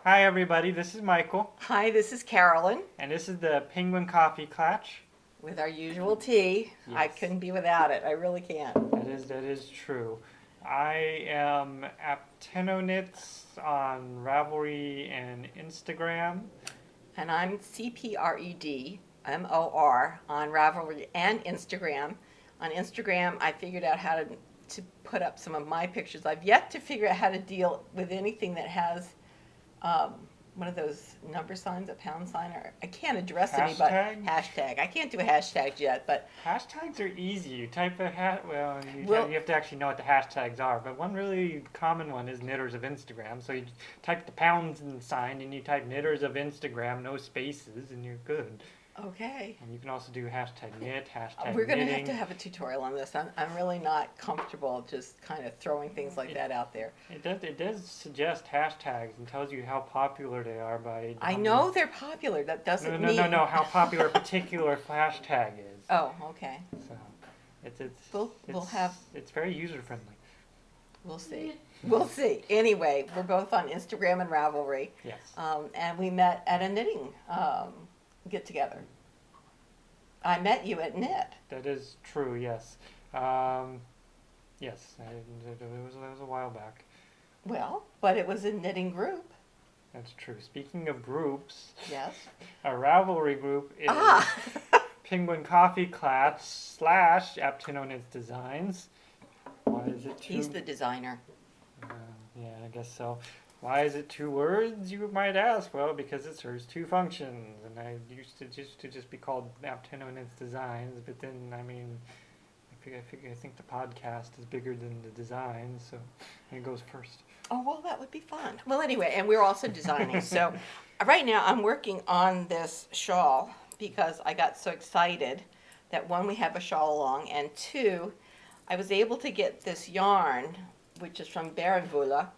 Hi everybody, this is Michael, Hi, this is Carolyn and this is the Penguin Coffee Clutch. with our usual tea. I Yes. couldn't be without it. I really can't. That is true. I am Aptenonits on Ravelry and Instagram. And I'm CPREDMOR on Ravelry and Instagram. On Instagram, I figured out how to put up some of my pictures. I've yet to figure out how to deal with anything that has um, one of those number signs, a pound sign, or I can't address anybody. Hashtag? Hashtag. I can't do a hashtag yet, but Hashtags are easy. You type a Well- you have to actually know what the hashtags are. But one really common one is Knitters of Instagram. So you type the pounds and sign, and you type Knitters of Instagram, no spaces, and you're good. okay. And you can also do hashtag knit, hashtag We're going to knitting. have a tutorial on this. I'm really not comfortable just kind of throwing things like that out there. It does suggest hashtags and tells you how popular they are by. I know they're popular. That No, doesn't no, mean. no, no. How popular a particular hashtag is. Oh, okay. So, it's We'll have. it's very user friendly. We'll see. We'll see. Anyway, we're both on Instagram and Ravelry, Yes. and we met at a knitting get together. I met you at Knit. That is true. Yes. Yes. It was a while back. Well, but it was a knitting group. That's true. Speaking of groups, Yes. our Ravelry group is Ah. Penguin Coffee Clutch / Aptenonits Designs. Why is it two? He's the designer. Yeah, I guess so. Why is it 2 words, you might ask? Well, because it serves 2 functions, and I used to just be called Aptenonits Designs, but then, I mean, I think the podcast is bigger than the design, so it goes first. Oh, well, that would be fun. Well, anyway, and we're also designing. So right now I'm working on this shawl because I got so excited that one, we have a shawl along, and two, I was able to get this yarn, which is from Berenvula,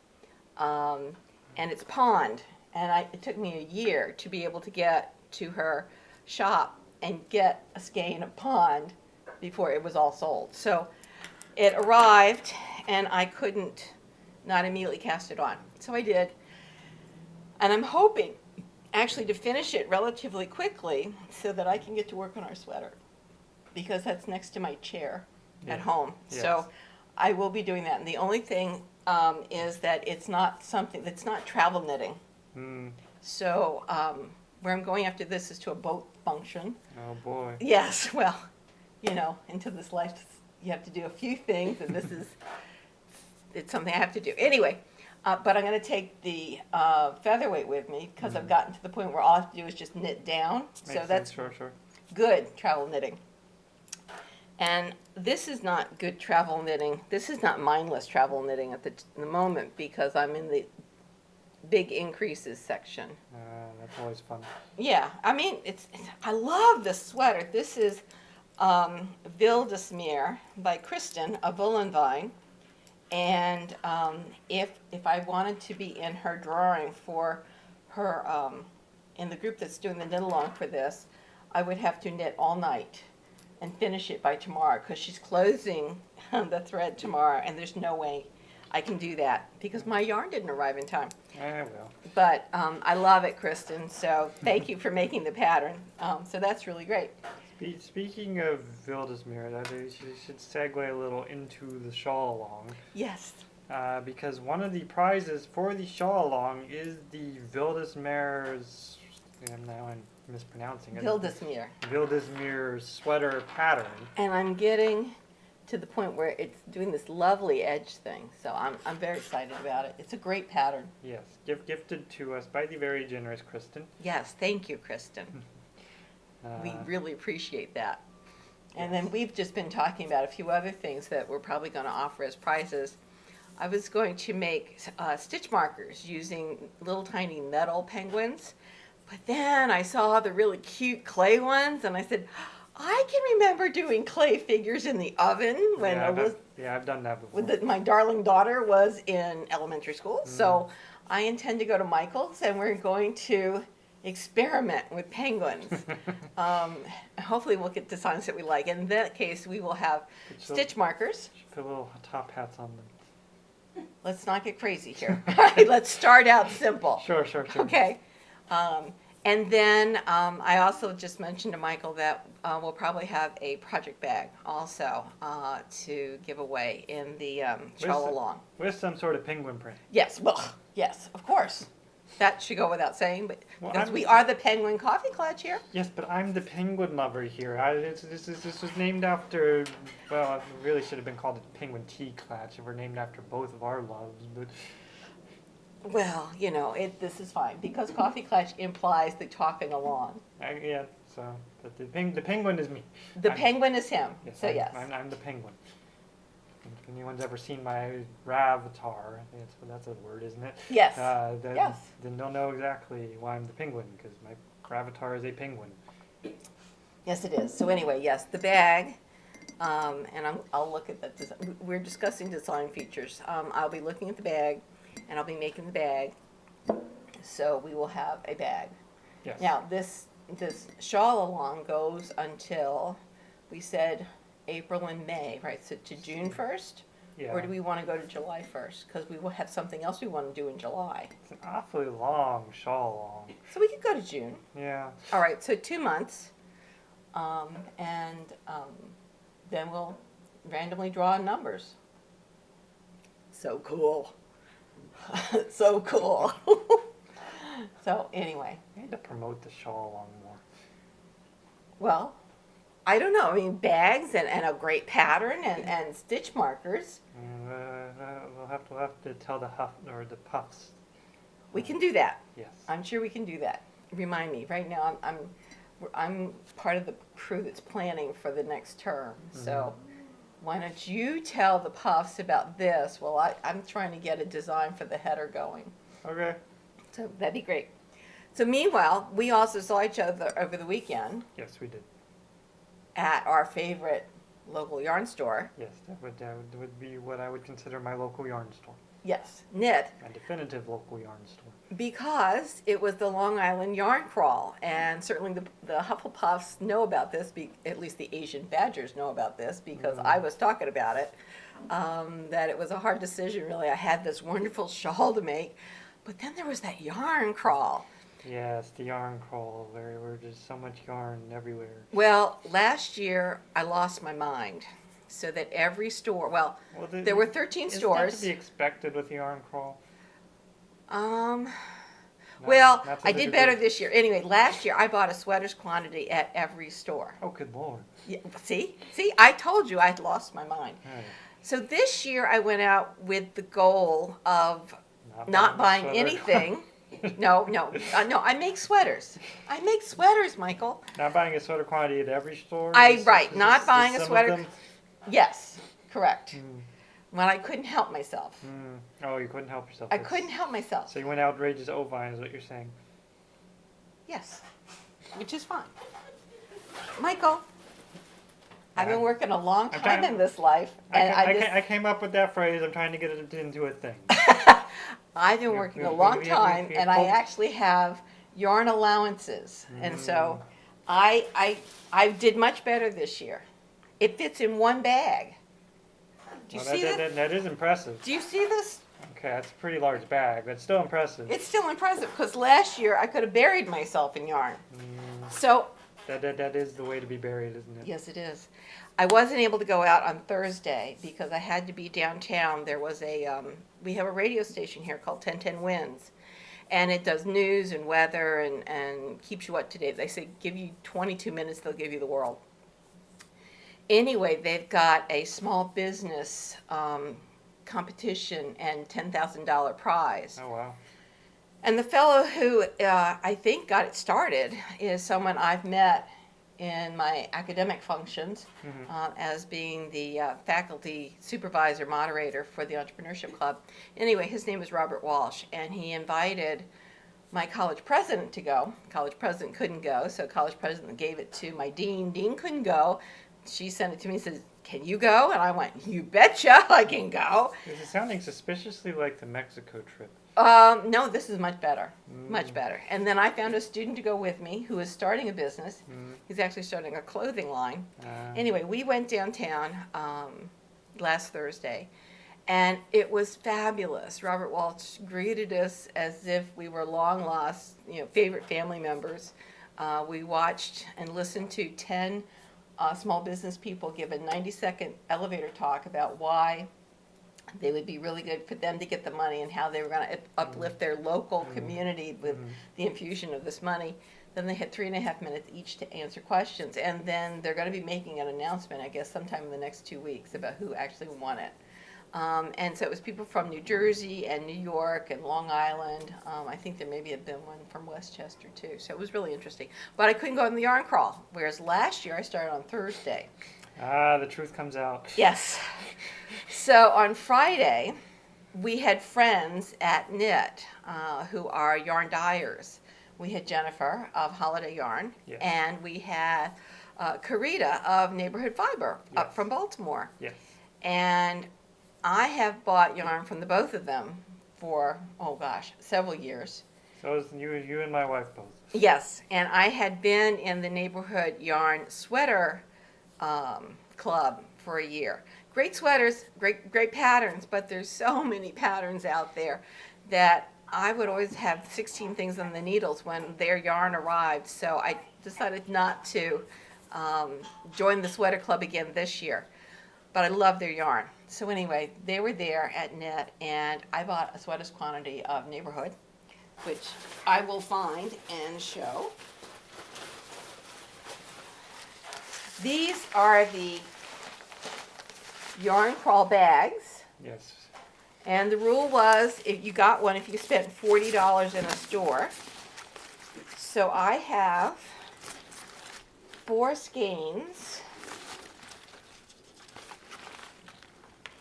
and it's pond. And it took me a year to be able to get to her shop and get a skein of pond before it was all sold. So it arrived, and I couldn't not immediately cast it on. So I did. And I'm hoping actually to finish it relatively quickly so that I can get to work on our sweater, because that's next to my chair at Yes. home. Yes. So I will be doing that. And the only thing is that it's not something that's not travel knitting. Hmm. So where I'm going after this is to a boat function. Oh boy. Yes, well, into this life you have to do a few things, and this is it's something I have to do. Anyway, but I'm going to take the featherweight with me because I've gotten to the point where all I have to do is just knit down. Makes So sense. that's Sure. good travel knitting. And this is not good travel knitting. This is not mindless travel knitting at the moment because I'm in the big increases section. That's always fun. Yeah, I mean, I love this sweater. This is Wildesmeer by Kristen of Wollenvine. And if I wanted to be in her drawing for her, in the group that's doing the knit along for this, I would have to knit all night and finish it by tomorrow because she's closing the thread tomorrow, and there's no way I can do that because my yarn didn't arrive in time. Well. But I love it, Kristen, so thank you for making the pattern. So that's really great. Speaking of Wildesmeer, you should segue a little into the shawl along. Yes. Because one of the prizes for the shawl along is the Wildesmeer's, now I'm mispronouncing it. Wildesmeer. Wildesmeer sweater pattern. And I'm getting to the point where it's doing this lovely edge thing. So I'm very excited about it. It's a great pattern. Yes, gifted to us by the very generous Kristen. Yes, thank you, Kristen. We really appreciate that. And then we've just been talking about a few other things that we're probably going to offer as prizes. I was going to make stitch markers using little tiny metal penguins, but then I saw the really cute clay ones, and I said, I can remember doing clay figures in the oven when I've done that before. my darling daughter was in elementary school. So I intend to go to Michael's, and we're going to experiment with penguins. Hopefully we'll get designs that we like. In that case, we will have stitch markers. Put little top hats on them. let's not get crazy here. All right, let's start out simple. Sure, sure, sure. Okay. And then I also just mentioned to Michael that we'll probably have a project bag also to give away in the Shawl Along. With some sort of penguin print. Yes, well, yes, of course. That should go without saying, but Well, because I'm- we are the Penguin Coffee Clutch here. Yes, but I'm the penguin lover here. This was named after, well, it really should have been called the Penguin Tea Clutch if we're named after both of our loves, but Well, this is fine because Coffee Clutch implies the talking along. yeah, so but the penguin is me. The I'm- penguin is him. Yes, So yes. I'm the penguin. If anyone's ever seen my Ravatar, I think that's a word, isn't it? Yes. Then, Yes. then they'll know exactly why I'm the penguin, because my Gravatar is a penguin. Yes, it is. So anyway, yes, the bag, and I'll look at that. We're discussing design features. I'll be looking at the bag, and I'll be making the bag. So we will have a bag. Yes. Now this Shawl Along goes until we said April and May, right? So to June 1st, Yeah. or do we want to go to July 1st? Because we will have something else we want to do in July. It's an awfully long shawl long. So we could go to June. Yeah. All right, so 2 months, and then we'll randomly draw numbers. So cool. So cool. So anyway, I need to promote the shawl long more. well, I don't know. I mean, bags and a great pattern and stitch markers. We'll have to tell the puffs. We can do that. Yes. I'm sure we can do that. Remind me. Right now, I'm part of the crew that's planning for the next term. So why don't you tell the puffs about this? Well, I'm trying to get a design for the header going. Okay. So that'd be great. So meanwhile, we also saw each other over the weekend Yes, we did. at our favorite local yarn store. Yes, that would be what I would consider my local yarn store. Yes, Knit, My definitive local yarn store. because it was the Long Island Yarn Crawl, and certainly the Hufflepuffs know about this. At least the Asian Badgers know about this because I was talking about it. That it was a hard decision, really. I had this wonderful shawl to make, but then there was that yarn crawl. Yes, the yarn crawl where there's so much yarn everywhere. Well, last year I lost my mind, so that every store. Well, there were 13 Is that stores. to be expected with the yarn crawl? Um. Not- Well, not to I the did degree- better this year. Anyway, last year I bought a sweaters quantity at every store. Oh, good lord. Yeah, see, I told you I'd lost my mind. Oh, yeah. So this year I went out with the goal of not buying a sweater. anything. No, I make sweaters. I make sweaters, Michael. Not buying a sweater quantity at every store? Not buying a some of sweater. them- Yes, correct. Mm, When I couldn't help myself. Oh, you couldn't help yourself. I couldn't help myself. So you went outrageous ovine is what you're saying. Yes, which is fine. Michael, I've been I'm- working a long I'm time trying- in this life, and I came up with that phrase. I'm trying to get it into a thing. I've been We- working we- a long we- time, we- and I actually have yarn allowances, and so I did much better this year. It fits in one bag. Do you Well, see that? that is impressive. Do you see this? Okay, that's a pretty large bag, but still impressive. It's still impressive because last year I could have buried myself in yarn. Mm, So that is the way to be buried, isn't it? yes, it is. I wasn't able to go out on Thursday because I had to be downtown. There was we have a radio station here called 1010 Winds, and it does news and weather and keeps you up to date. They say give you 22 minutes, they'll give you the world. Anyway, they've got a small business competition and $10,000 prize. Oh wow. And the fellow who I think got it started is someone I've met in my academic functions as being the faculty supervisor moderator for the Entrepreneurship Club. Anyway, his name is Robert Walsh, and he invited my college president to go. College president couldn't go, so college president gave it to my dean. Dean couldn't go. She sent it to me and says, "Can you go?" And I went, "You betcha, I can go." This is sounding suspiciously like the Mexico trip. No, this is much better. Much better. And then I found a student to go with me who is starting a business. He's actually starting a clothing line. Anyway, we went downtown last Thursday, And it was fabulous. Robert Walsh greeted us as if we were long lost, favorite family members. We watched and listened to 10 small business people give a 90-second elevator talk about why they would be really good for them to get the money and how they were going to uplift their local community with the infusion of this money. Then they had 3.5 minutes each to answer questions. And then they're going to be making an announcement, I guess, sometime in the next 2 weeks about who actually won it. And so it was people from New Jersey and New York and Long Island. I think there maybe had been one from Westchester too. So it was really interesting. But I couldn't go on the yarn crawl, whereas last year I started on Thursday. The truth comes out. Yes. So on Friday, we had friends at Knit who are yarn dyers. We had Jennifer of Holiday Yarn, Yes. and we had Karita of Neighborhood Fiber up Yes. from Baltimore. Yes. And I have bought yarn from the both of them for, several years. So it's you and my wife both. Yes, and I had been in the Neighborhood Yarn Sweater Club for a year. Great sweaters, great patterns, but there's so many patterns out there that I would always have 16 things on the needles when their yarn arrived. So I decided not to join the sweater club again this year. But I love their yarn. So anyway, they were there at Knit, and I bought a sweaters quantity of Neighborhood, which I will find and show. These are the yarn crawl bags, Yes. and the rule was if you got one if you spent $40 in a store. So I have 4 skeins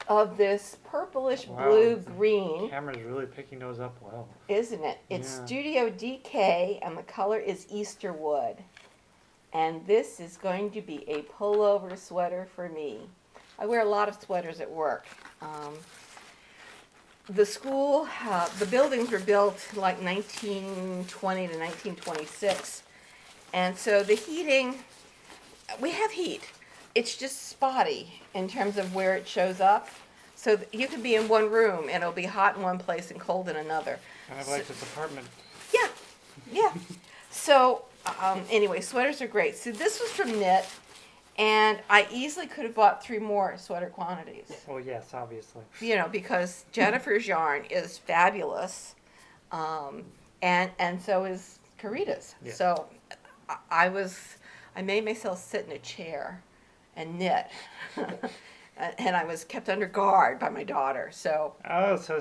of this purplish Wow. blue green, Camera's really picking those up well. isn't it? It's Yeah. Studio DK, and the color is Easterwood. And this is going to be a pullover sweater for me. I wear a lot of sweaters at work. The school, the buildings were built like 1920 to 1926. And so the heating, we have heat. It's just spotty in terms of where it shows up. So you could be in one room and it'll be hot in one place and cold in another. Kind of like this apartment. Yeah. So anyway, sweaters are great. So this was from Knit, and I easily could have bought 3 more sweater quantities. Oh yes, obviously. Because Jennifer's yarn is fabulous, and so is Karita's. Yes. So I made myself sit in a chair and knit. And I was kept under guard by my daughter. So Oh, so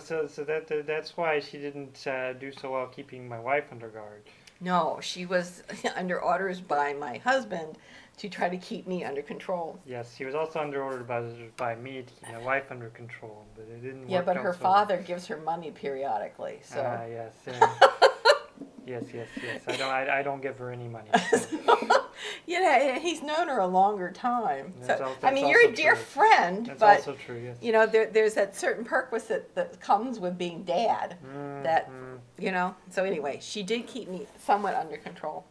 that's why she didn't do so well keeping my wife under guard. no, she was under orders by my husband to try to keep me under control. Yes, she was also under order by me to keep my wife under control, but it didn't Yeah, work but out her so well. father gives her money periodically. So Yes. Yes. I don't give her any money. So. he's known her a longer time. That's So that's you're a also dear true. friend, That's but also true. Yes. there's that certain perquisite that comes with being dad. That So anyway, she did keep me somewhat under control.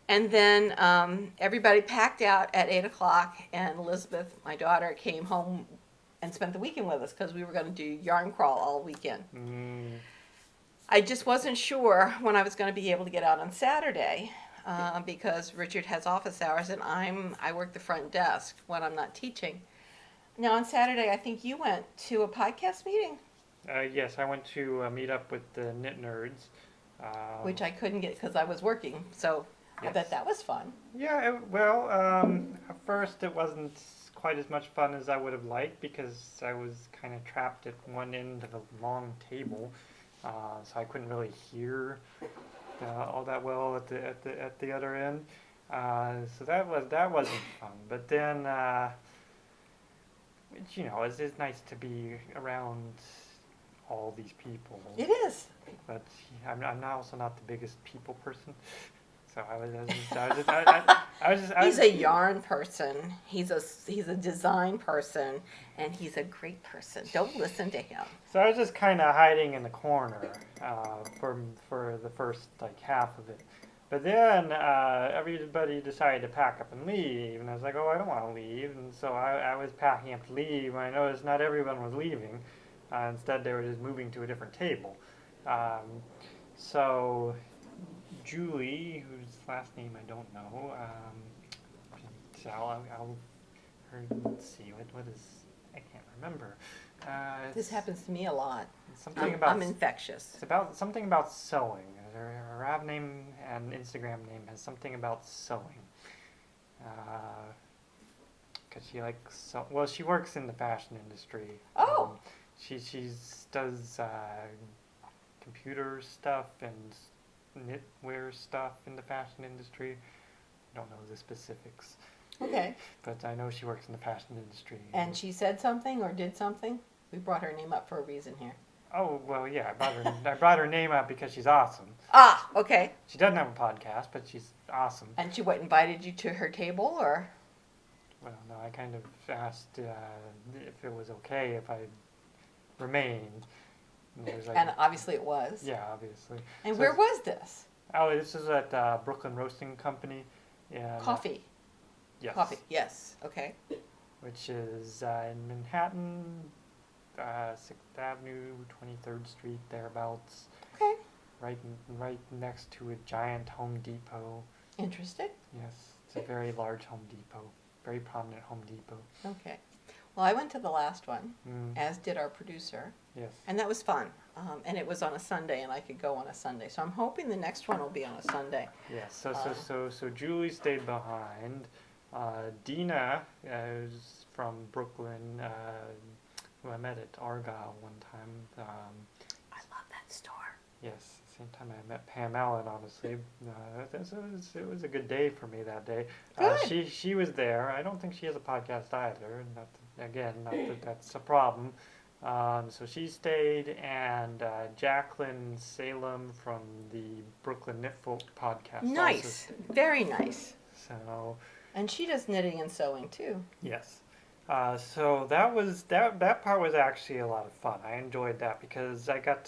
And then everybody packed out at 8:00, and Elizabeth, my daughter, came home and spent the weekend with us because we were going to do yarn crawl all weekend. I just wasn't sure when I was going to be able to get out on Saturday because Richard has office hours and I work the front desk when I'm not teaching. Now on Saturday, I think you went to a podcast meeting, Yes, I went to meet up with the Knit Nerds. which I couldn't get because I was working. So I Yes. bet that was fun. Yeah, at first it wasn't quite as much fun as I would have liked because I was kind of trapped at one end of a long table, so I couldn't really hear all that well at the other end. So that wasn't fun. But then, it's nice to be around all these people. It is. But I'm also not the biggest people person. So I was just He's a yarn person. He's a design person, and he's a great person. Don't listen to him. So I was just kind of hiding in the corner for the first half of it. But then everybody decided to pack up and leave, and I was like, oh, I don't want to leave. And so I was packing up to leave, and I noticed not everyone was leaving. Instead, they were just moving to a different table. So Julie, whose last name I don't know, so let's see, what is, I can't remember. This happens to me a lot. Something about I'm infectious. It's about something about sewing. Her app name and Instagram name has something about sewing. Cause she likes well, she works in the fashion industry. Oh. She does computer stuff and knitwear stuff in the fashion industry. I don't know the specifics, Okay. but I know she works in the fashion industry. And she said something or did something? We brought her name up for a reason here. Oh well, yeah, I brought her name up because she's awesome. Ah, okay. She doesn't have a podcast, but she's awesome. And she what, invited you to her table, or? Well, no, I kind of asked if it was okay if I remained. And it was like, And obviously it was. yeah, obviously. And So where it's- was this? Oh, this is at Brooklyn Roasting Company. Yeah. Coffee. Yes. Coffee. Yes. Okay. Which is in Manhattan, 6th Avenue, 23rd Street, thereabouts. Okay. Right next to a giant Home Depot. Interesting. Yes, it's a very large Home Depot. Very prominent Home Depot. Okay. Well, I went to the last one, Mm, as did our producer, yes. and that was fun. And it was on a Sunday, and I could go on a Sunday. So I'm hoping the next one will be on a Sunday. Yes. So Julie stayed behind. Dina is from Brooklyn, who I met at Argyle one time. I love that store. Yes, same time I met Pam Allen, honestly. It was a good day for me that day. Good. She was there. I don't think she has a podcast either. Not that that's a problem. So she stayed, and Jacqueline Salem from the Brooklyn Knitfolk podcast also Nice. stayed. Very nice. So And she does knitting and sewing too. yes. So that part was actually a lot of fun. I enjoyed that because I got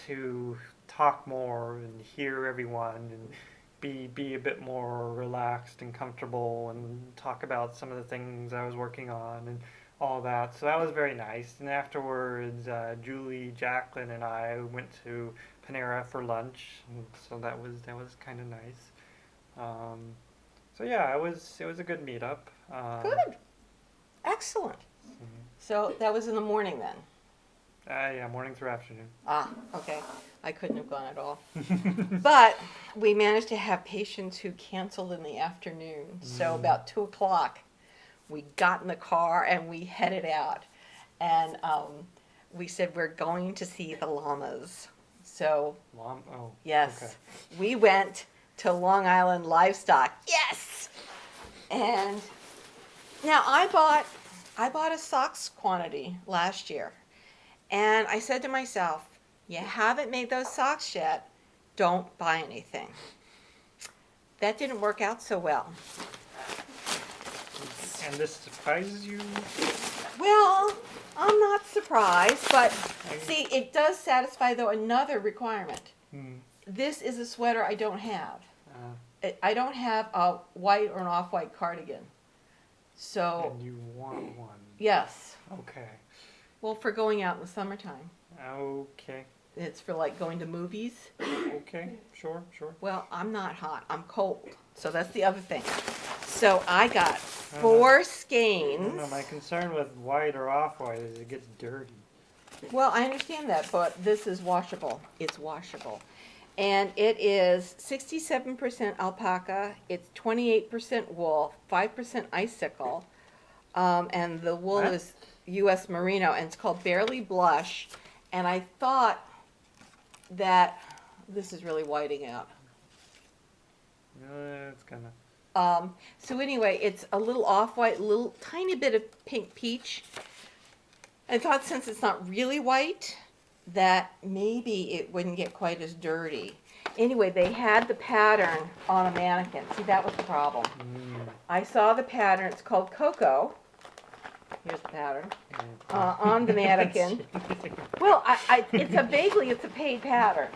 to talk more and hear everyone and be a bit more relaxed and comfortable and talk about some of the things I was working on and all that. So that was very nice. And afterwards, Julie, Jacqueline, and I went to Panera for lunch. And so that was kind of nice. So yeah, it was a good meetup. Good. Excellent. So that was in the morning then. Yeah, morning through afternoon. Ah, okay. I couldn't have gone at all. But we managed to have patients who canceled in the afternoon. So about 2:00, we got in the car and we headed out. And we said we're going to see the llamas. So Oh, yes, okay. we went to Long Island Livestock. Yes. And now I bought a socks quantity last year. And I said to myself, you haven't made those socks yet, don't buy anything. That didn't work out so well. And this surprises you? Well, I'm not surprised, but I- see, it does satisfy, though, another requirement. Hmm. This is a sweater I don't have. Uh, I don't have a white or an off-white cardigan. So, and you want one? yes. Okay. Well, for going out in the summertime. Okay. It's for like going to movies. Okay. Sure. Well, I'm not hot. I'm cold. So that's the other thing. So I got I don't 4 know, skeins. my concern with white or off-white is it gets dirty. Well, I understand that, but this is washable. It's washable. And it is 67% alpaca. It's 28% wool, 5% icicle. And the wool What? is U.S. merino, and it's called Barely Blush. And I thought that this is really whiting out. It's gonna. So anyway, it's a little off-white, little tiny bit of pink peach. I thought since it's not really white, that maybe it wouldn't get quite as dirty. Anyway, they had the pattern on a mannequin. See, that was the problem. I saw the pattern. It's called Cocoa. Here's the pattern. Yeah. On the mannequin. Well, it's a paid pattern.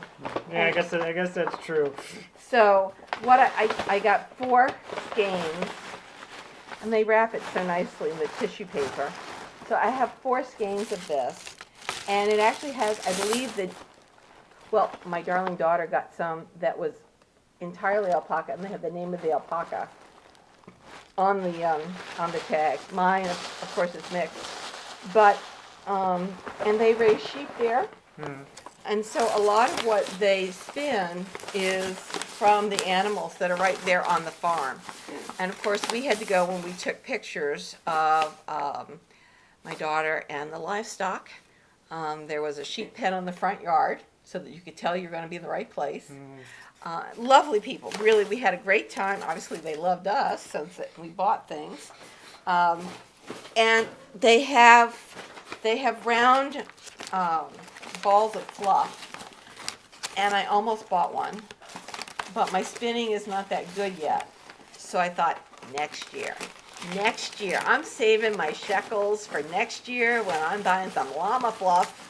Yeah, I guess that's true. So what I got 4 skeins, and they wrap it so nicely in the tissue paper. So I have 4 skeins of this, and it actually has, I believe well, my darling daughter got some that was entirely alpaca, and they have the name of the alpaca on the tag. Mine, of course, is mixed, but and they raise sheep there. Hmm. And so a lot of what they spin is from the animals that are right there on the farm. And of course, we had to go when we took pictures of my daughter and the livestock. There was a sheep pen on the front yard so that you could tell you're going to be in the right place. Lovely people. Really, we had a great time. Obviously, they loved us since we bought things. And they have round balls of fluff, and I almost bought one, but my spinning is not that good yet. So I thought, next year. I'm saving my shekels for next year when I'm buying some llama fluff.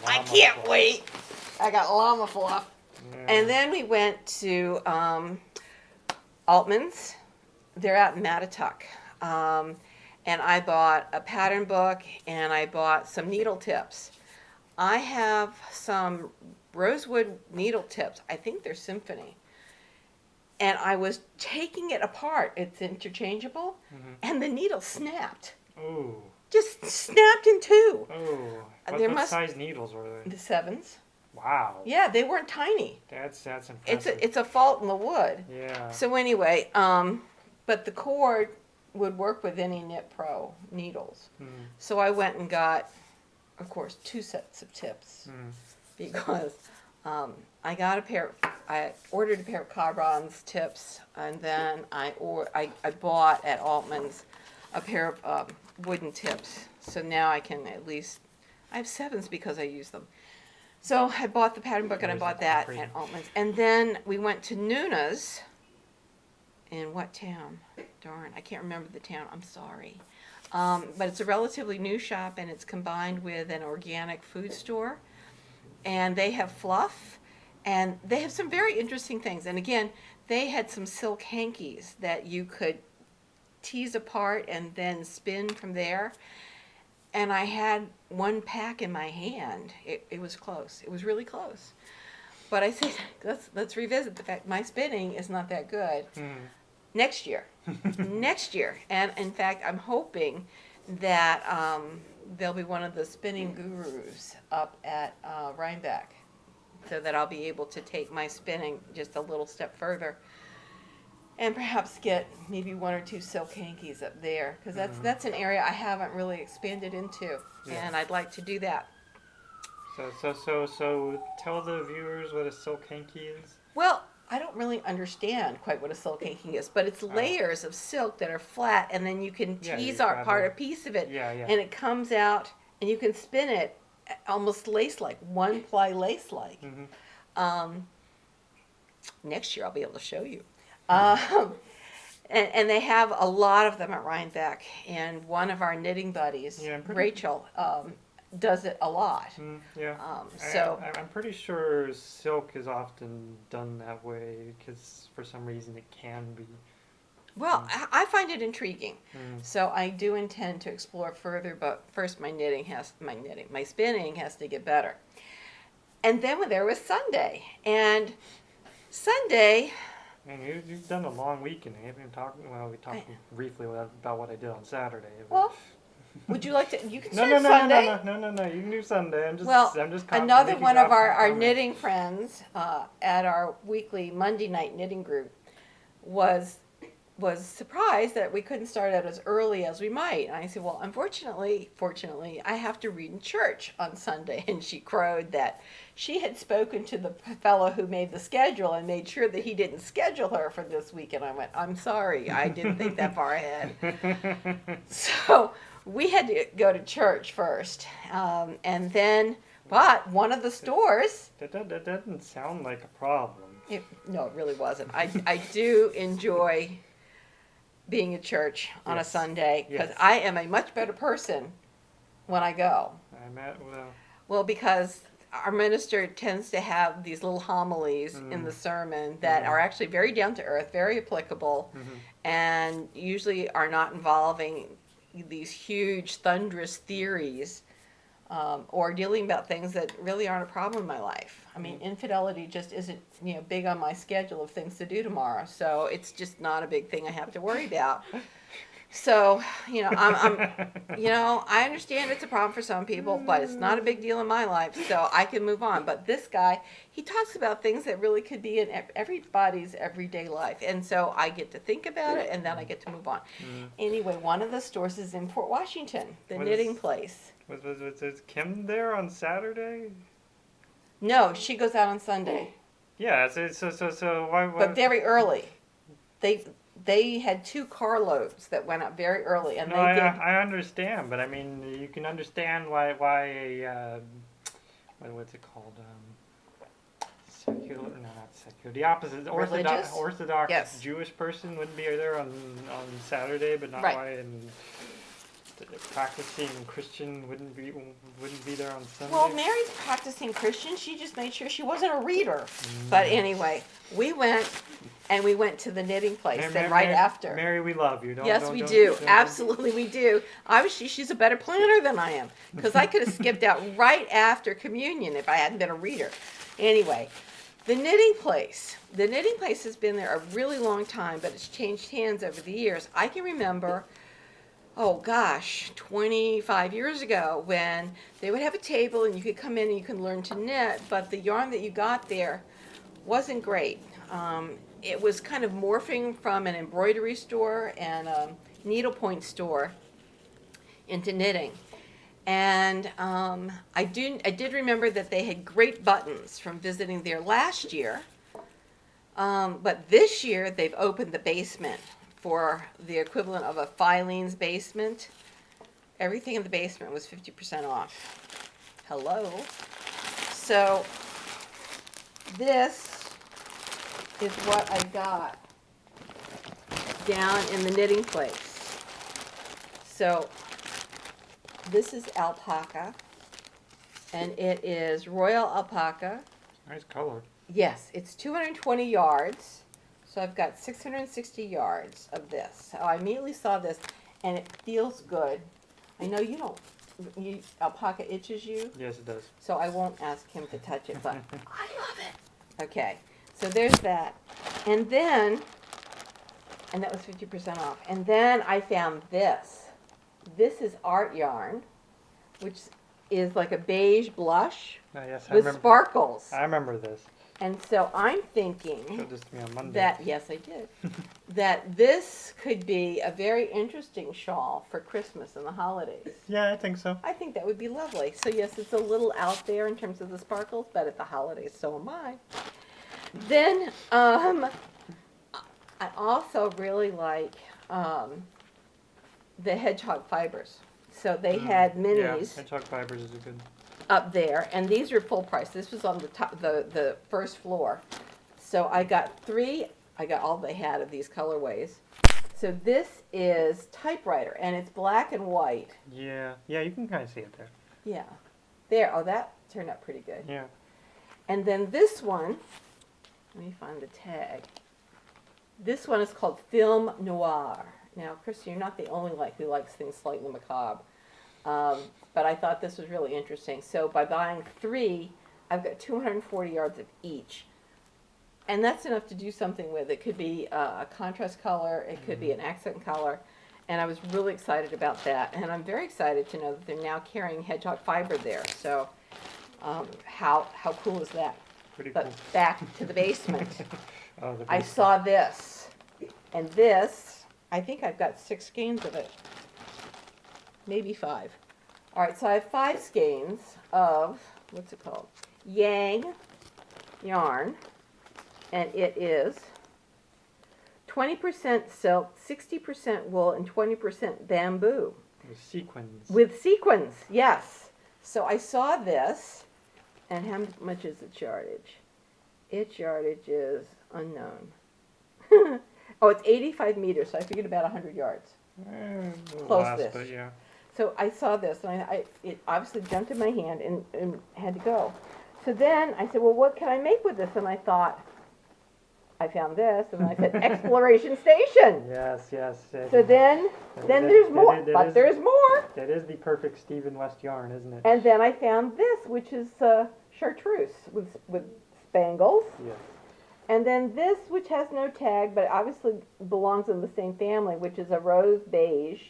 I can't wait. I got llama fluff. Yeah. And then we went to Altman's. They're out in Mattituck. And I bought a pattern book, and I bought some needle tips. I have some rosewood needle tips. I think they're Symphony. And I was taking it apart. It's interchangeable. And the needle snapped. Oh. Just snapped in 2. Oh. What size needles were they? The 7s. Wow. Yeah, they weren't tiny. That's impressive. It's a fault in the wood. Yeah. So anyway, but the cord would work with any Knit Pro needles. So I went and got, of course, 2 sets of tips because I ordered a pair of Cabron's tips, and then I bought at Altman's a pair of wooden tips. So now I can I have 7s because I use them. So I bought the pattern book, and I bought that at Altman's. And then we went to Nuna's. In what town? Darn, I can't remember the town. I'm sorry. But it's a relatively new shop, and it's combined with an organic food store. And they have fluff, and they have some very interesting things. And again, they had some silk hankies that you could tease apart and then spin from there. And I had 1 pack in my hand. It was close. It was really close. But I said, let's revisit the fact my spinning is not that good. Next year. Next year. And in fact, I'm hoping that there'll be one of the spinning gurus up at Rhinebeck, so that I'll be able to take my spinning just a little step further and perhaps get maybe 1 or 2 silk hankies up there, because that's an area I haven't really expanded into, and I'd like to do that. So tell the viewers what a silk hanky is. Well, I don't really understand quite what a silk hanky is, but it's layers of silk that are flat, and then you can tease apart a piece of it, and it comes out, and you can spin it almost lace-like, 1-ply lace-like. Next year I'll be able to show you. And they have a lot of them at Rhinebeck, and one of our knitting buddies, Rachel, does it a lot. So I'm pretty sure silk is often done that way because for some reason it can be. Well, I find it intriguing. So I do intend to explore further, but first my spinning has to get better. And then there was Sunday, and Sunday. Man, you've done a long weekend. We talked briefly about what I did on Saturday. Well, would you like to? You can No. start Sunday. No. You can do Sunday. I'm just. Another one of our knitting friends at our weekly Monday night knitting group was surprised that we couldn't start out as early as we might. And I said, well, fortunately, I have to read in church on Sunday. And she crowed that she had spoken to the fellow who made the schedule and made sure that he didn't schedule her for this week. And I went, I'm sorry, I didn't think that far ahead. So we had to go to church first. And then, but one of the stores. That doesn't sound like a problem. No, it really wasn't. I do enjoy being at church on a Yes. Sunday because Yes. I am a much better person when I go. Well, Well, because our minister tends to have these little homilies in the sermon that are actually very down to earth, very applicable, and usually are not involving these huge, thunderous theories or dealing about things that really aren't a problem in my life. I mean, infidelity just isn't big on my schedule of things to do tomorrow, so it's just not a big thing I have to worry about. So, I understand it's a problem for some people, but it's not a big deal in my life, so I can move on. But this guy, he talks about things that really could be in everybody's everyday life. And so I get to think about it, and then I get to move on. Anyway, one of the stores is in Port Washington, the knitting place. Was Kim there on Saturday? No, she goes out on Sunday, Yeah, so why? but very early. They had 2 carloads that went up very early, and No, I understand, but I mean, you can understand why a what's it called? Secular? No, not secular. The opposite. Religious? Orthodox Yes. Jewish person wouldn't be there on Saturday, but not Right. why the practicing Christian wouldn't be there on Sunday. Well, Mary's practicing Christian. She just made sure she wasn't a reader. But anyway, we went to the knitting place after. Mary, we love you. Yes, we do. Absolutely, we do. Obviously, she's a better planner than I am because I could have skipped out right after communion if I hadn't been a reader. Anyway, the knitting place. The knitting place has been there a really long time, but it's changed hands over the years. I can remember, 25 years ago when they would have a table and you could come in and you could learn to knit, but the yarn that you got there wasn't great. It was kind of morphing from an embroidery store and a needlepoint store into knitting. And I did remember that they had great buttons from visiting there last year. But this year they've opened the basement for the equivalent of a Filene's basement. Everything in the basement was 50% off. Hello. So this is what I got down in the knitting place. So this is alpaca, and it is royal alpaca. Nice color. Yes, it's 220 yards. So I've got 660 yards of this. So I immediately saw this, and it feels good. I know alpaca itches you. Yes, it does. So I won't ask him to touch it, but I love it. Okay, so there's that. And that was 50% off. And then I found this. This is art yarn, which is like a beige blush Oh, yes, with sparkles. I remember this. And so I'm thinking Showed this to me on Monday. that, yes, I did, that this could be a very interesting shawl for Christmas and the holidays. Yeah, I think so. I think that would be lovely. So yes, it's a little out there in terms of the sparkles, but at the holidays, so am I. Then I also really like the hedgehog fibers. So they had minis Yeah, hedgehog fibers is a good. up there, and these are full price. This was on the top, the first floor. So I got 3. I got all they had of these colorways. So this is typewriter, and it's black and white. Yeah, you can kind of see it there. Yeah, there. Oh, that turned out pretty good. Yeah. And then this one, let me find the tag. This one is called Film Noir. Now, Kristen, you're not the only who likes things slightly macabre. But I thought this was really interesting. So by buying 3, I've got 240 yards of each. And that's enough to do something with. It could be a contrast color. It could be an accent color. And I was really excited about that. And I'm very excited to know that they're now carrying hedgehog fiber there. So how cool is that? Pretty But cool. back to the basement. Oh, the I basement. saw this. And this, I think I've got 6 skeins of it. Maybe 5. All right, so I have 5 skeins of, what's it called? Yang yarn. And it is 20% silk, 60% wool, and 20% bamboo. With sequins. With sequins, yes. So I saw this, and how much is its yardage? Its yardage is unknown. Oh, it's 85 meters, so I figured about 100 yards. A little Close less, this. but yeah. So I saw this, and it obviously jumped in my hand and had to go. So then I said, well, what can I make with this? And I thought, I found this, and I said, exploration station. Yes, yes. So then there's more, but there's more. That is the perfect Stephen West yarn, isn't it? And then I found this, which is chartreuse with spangles. Yes. And then this, which has no tag, but obviously belongs in the same family, which is a rose beige.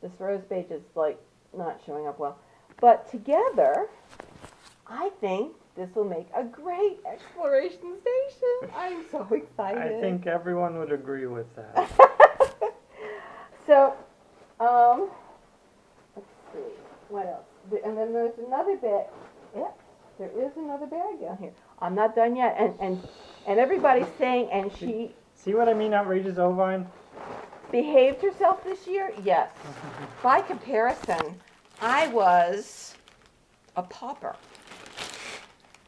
This rose beige is like not showing up well. But together, I think this will make a great exploration station. I'm so excited. I think everyone would agree with that. So, let's see, what else? And then there's another bag. Yep, there is another bag down here. I'm not done yet. And everybody's saying, and she See what I mean, outrageous ovine? behaved herself this year? Yes. By comparison, I was a pauper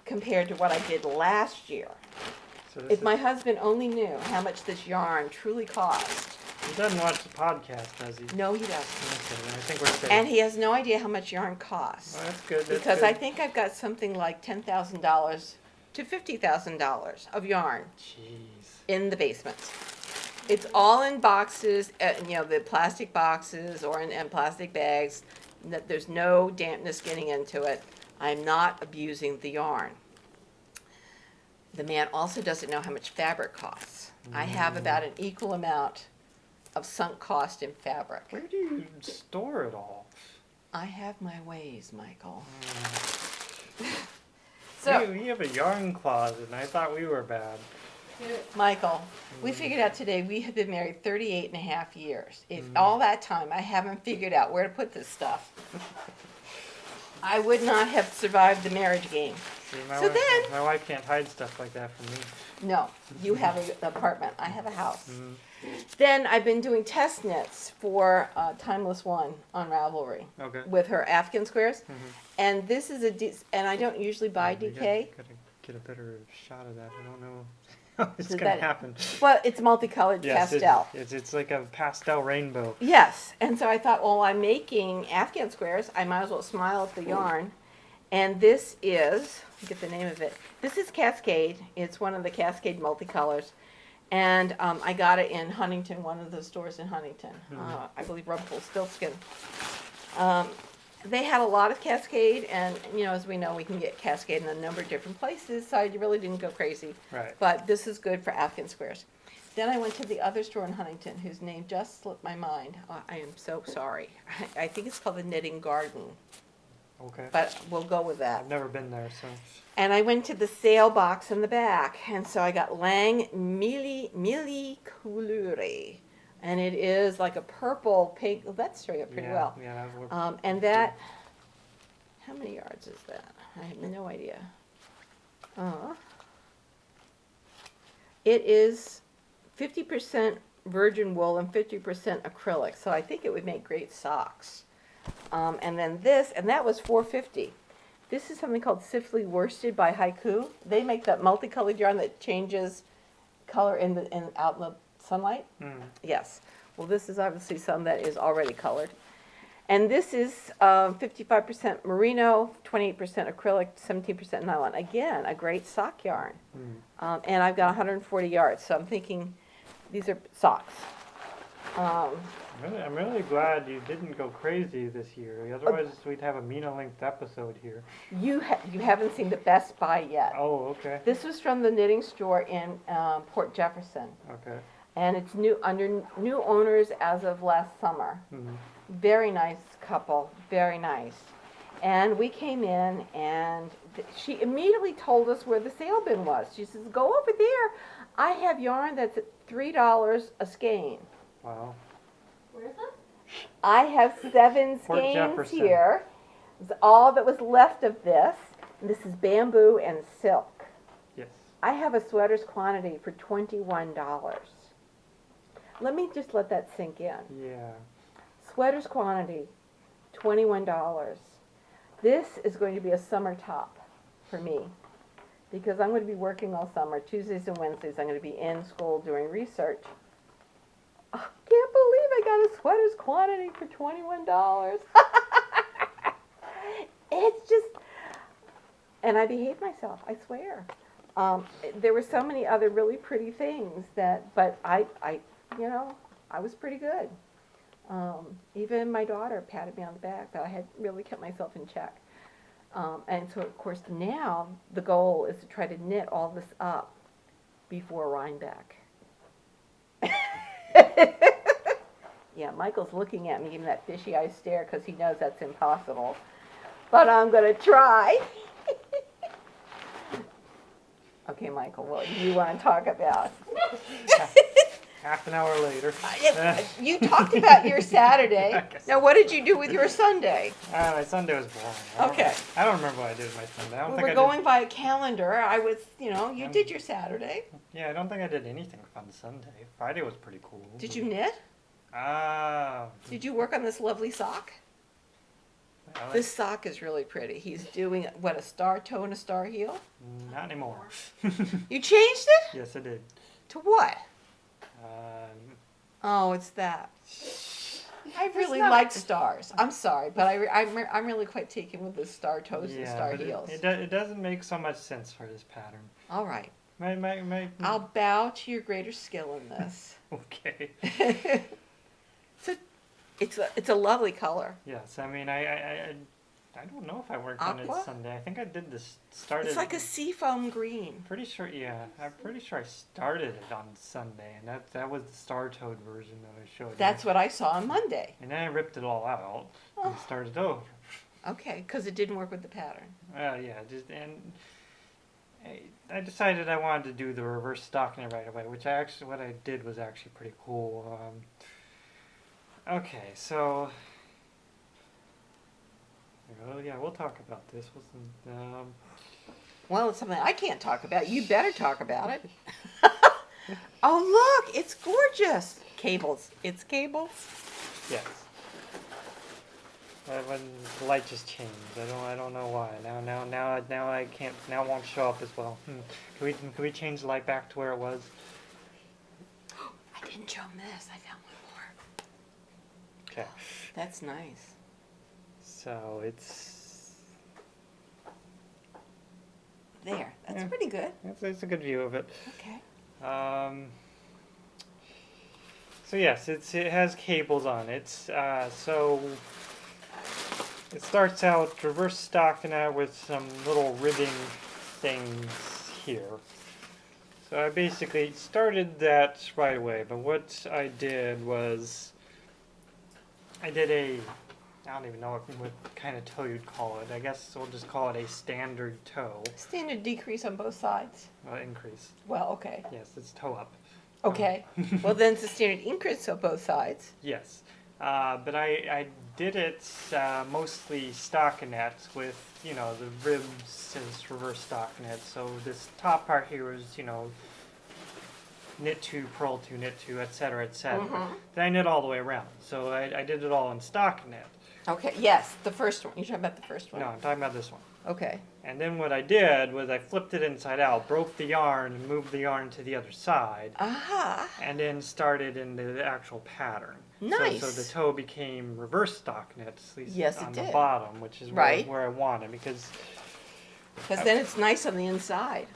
compared to what I did last year. So this If is, my husband only knew how much this yarn truly cost. he doesn't watch the podcast, does he? No, he doesn't. Okay, then I think we're safe. And he has no idea how much yarn costs. Well, that's good. That's Because good. I think I've got something like $10,000 to $50,000 of yarn Jeez. in the basement. It's all in boxes, the plastic boxes or in plastic bags. There's no dampness getting into it. I'm not abusing the yarn. The man also doesn't know how much fabric costs. I have about an equal amount of sunk cost in fabric. Where do you store it all? I have my ways, Michael. You, So, you have a yarn closet, and I thought we were bad. Michael, we figured out today we have been married 38 and a half years. If all that time I haven't figured out where to put this stuff, I would not have survived the marriage game. See, my wife can't hide stuff like that from me. No, you have an apartment. I have a house. Mhm. Then I've been doing test knits for Timeless One on Ravelry Okay. with her Afghan squares. Mhm. And this is and I don't usually buy You DK. Gotta get a better shot of that. I don't know how it's Did gonna that- happen. Well, it's multicolored Yes, pastel. it's like a pastel rainbow. Yes, and so I thought, well, I'm making Afghan squares. I might as well smile at the yarn. And this is, let me get the name of it. This is Cascade. It's one of the Cascade multicolors. And I got it in Huntington, one of the stores in Huntington. I believe Rumpelstiltskin. They had a lot of Cascade, and as we know, we can get Cascade in a number of different places, so I really didn't go crazy. Right. But this is good for Afghan squares. Then I went to the other store in Huntington, whose name just slipped my mind. I am so sorry. I think it's called the Knitting Garden, Okay. but we'll go with that. I've never been there, so. And I went to the sale box in the back, and so I got Lang Mille Couleur. And it is like a purple, pink, oh, that's showing up pretty Yeah, well. yeah, that works. And that, how many yards is that? I have no idea. It is 50% virgin wool and 50% acrylic, so I think it would make great socks. And then this, and that was $4.50. This is something called Sifley Worsted by Haiku. They make that multicolored yarn that changes color out in the sunlight. Mm. Yes. Well, this is obviously some that is already colored. And this is 55% merino, 28% acrylic, 17% nylon. Again, a great sock yarn. Mm. And I've got 140 yards, so I'm thinking these are socks. I'm really glad you didn't go crazy this year. Otherwise, we'd have a Mina-length episode here. You haven't seen the Best Buy yet. Oh, okay. This was from the knitting store in Port Jefferson, Okay. and it's under new owners as of last summer. Mhm. Very nice couple, very nice. And we came in, and she immediately told us where the sale bin was. She says, "Go over there. I have yarn that's at $3 a skein." Wow. Where is it? I have 7 Port skeins Jefferson. here. It's all that was left of this. And this is bamboo and silk. Yes. I have a sweater's quantity for $21. Let me just let that sink in. Yeah. Sweater's quantity, $21. This is going to be a summer top for me because I'm going to be working all summer. Tuesdays and Wednesdays I'm going to be in school doing research. Oh, can't believe I got a sweater's quantity for $21. It's just, and I behaved myself, I swear. There were so many other really pretty things but you know, I was pretty good. Even my daughter patted me on the back that I had really kept myself in check. And so, of course, now the goal is to try to knit all this up before Rhinebeck. Yeah, Michael's looking at me, giving that fishy eye stare because he knows that's impossible. But I'm going to try. Okay, Michael, what do you want to talk about? Half an hour later. You talked about your Saturday. I guess Now, what did you do with your Sunday? My Sunday was boring. Okay. I don't remember what I did with my Sunday. I don't We think were I going by a calendar. I was, you Um, did your Saturday. Yeah, I don't think I did anything fun Sunday. Friday was pretty cool. Did you knit? Ah. Did you work on this lovely sock? Well, This sock is really pretty. He's doing, what, a star toe and a star heel? not anymore. You changed it? Yes, I did. To what? Um, Oh, it's that. I really not- like stars. I'm sorry, but I'm really quite taken with the star toes and yeah, star but heels. it doesn't make so much sense for this pattern. All right. My I'll bow to your greater skill in this. okay. So it's a lovely color. Yes, I mean I don't know if I worked on it Aqua? Sunday. I think I did this started. It's like a seafoam green. Pretty sure, yeah. I'm pretty sure I started it on Sunday, and that was the star-toed version that I showed you. That's what I saw on Monday. And then I ripped it all out and Oh. started over. Okay, because it didn't work with the pattern. Yeah, just and I decided I wanted to do the reverse stocking right away, which what I did was actually pretty cool. Okay, so. Oh yeah, we'll talk about this. Well, it's something I can't talk about. You better talk about it. Oh, look, it's gorgeous. Cables. It's cables. Yes. When the light just changed, I don't know why. Now I can't. Now it won't show up as well. Can we change the light back to where it was? I didn't show him this. I found one more. Okay. That's nice. So it's There. That's Yeah. pretty good. it's a good view of it. Okay. So yes, it has cables on it. So it starts out reverse stockinette with some little ribbing things here. So I basically started that right away, but what I did was I did I don't even know what kind of toe you'd call it. I guess we'll just call it a standard toe. Standard decrease on both sides. Increase. Well, okay. Yes, it's toe up. Okay. Well, then it's a standard increase on both sides. Yes. But I did it mostly stockinette with, the ribs as reverse stockinette. So this top part here is, knit two, purl two, knit two, etc., etc. Mhm. Then I knit all the way around. So I did it all in stockinette. Okay. Yes, the first one. You're talking about the first one. No, I'm talking about this one. Okay. And then what I did was I flipped it inside out, broke the yarn, and moved the yarn to the other side, Aha. and then started into the actual pattern. Nice. So the toe became reverse stockinette, at least Yes, it on the did. bottom, which is Right. where I wanted, because Then it's nice on the inside.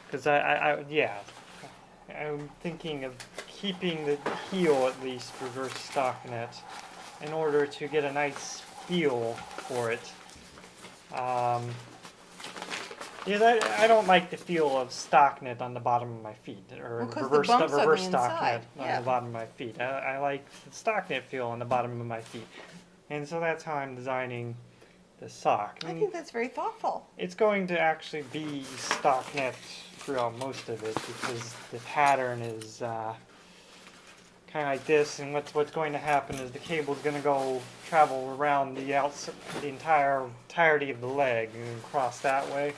I'm thinking of keeping the heel at least reverse stockinette in order to get a nice feel for it. I don't like the feel of stockinette on the bottom of my feet, or Well, 'cause the reverse bumps on the reverse inside, stockinette on yeah. the bottom of my feet. I like the stockinette feel on the bottom of my feet, and so that's how I'm designing the sock. I think that's very thoughtful. It's going to actually be stockinette throughout most of it because the pattern is kind of like this, and what's going to happen is the cable is going to travel around the entirety of the leg and cross that way,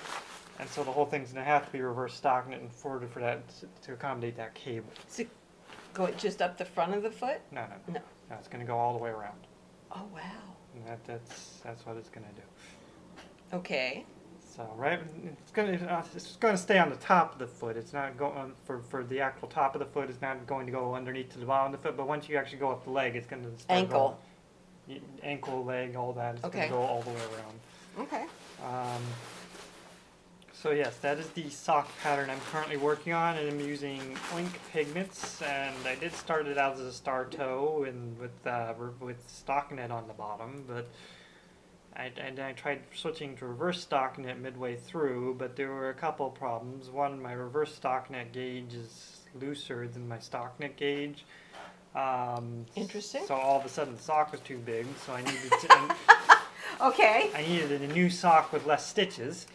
and so the whole thing's going to have to be reverse stockinette in order for that to accommodate that cable. Is it going just up the front of the foot? No, No. it's going to go all the way around, Oh, wow. and that's what it's going to do. Okay. So So right, it's gonna stay on the top of the foot. It's not going for the actual top of the foot. It's not going to go underneath to the bottom of the foot. But once you actually go up the leg, it's gonna start Ankle. ankle, leg, all that. It's Okay. gonna go all the way around. Okay. So yes, that is the sock pattern I'm currently working on, and I'm using Oink pigments. And I did start it out as a star toe and with stockinette on the bottom, but I tried switching to reverse stockinette midway through, but there were a couple problems. One, my reverse stockinette gauge is looser than my stockinette gauge. Interesting. So all of a sudden the sock was too big, so I needed to, Okay. I needed a new sock with less stitches.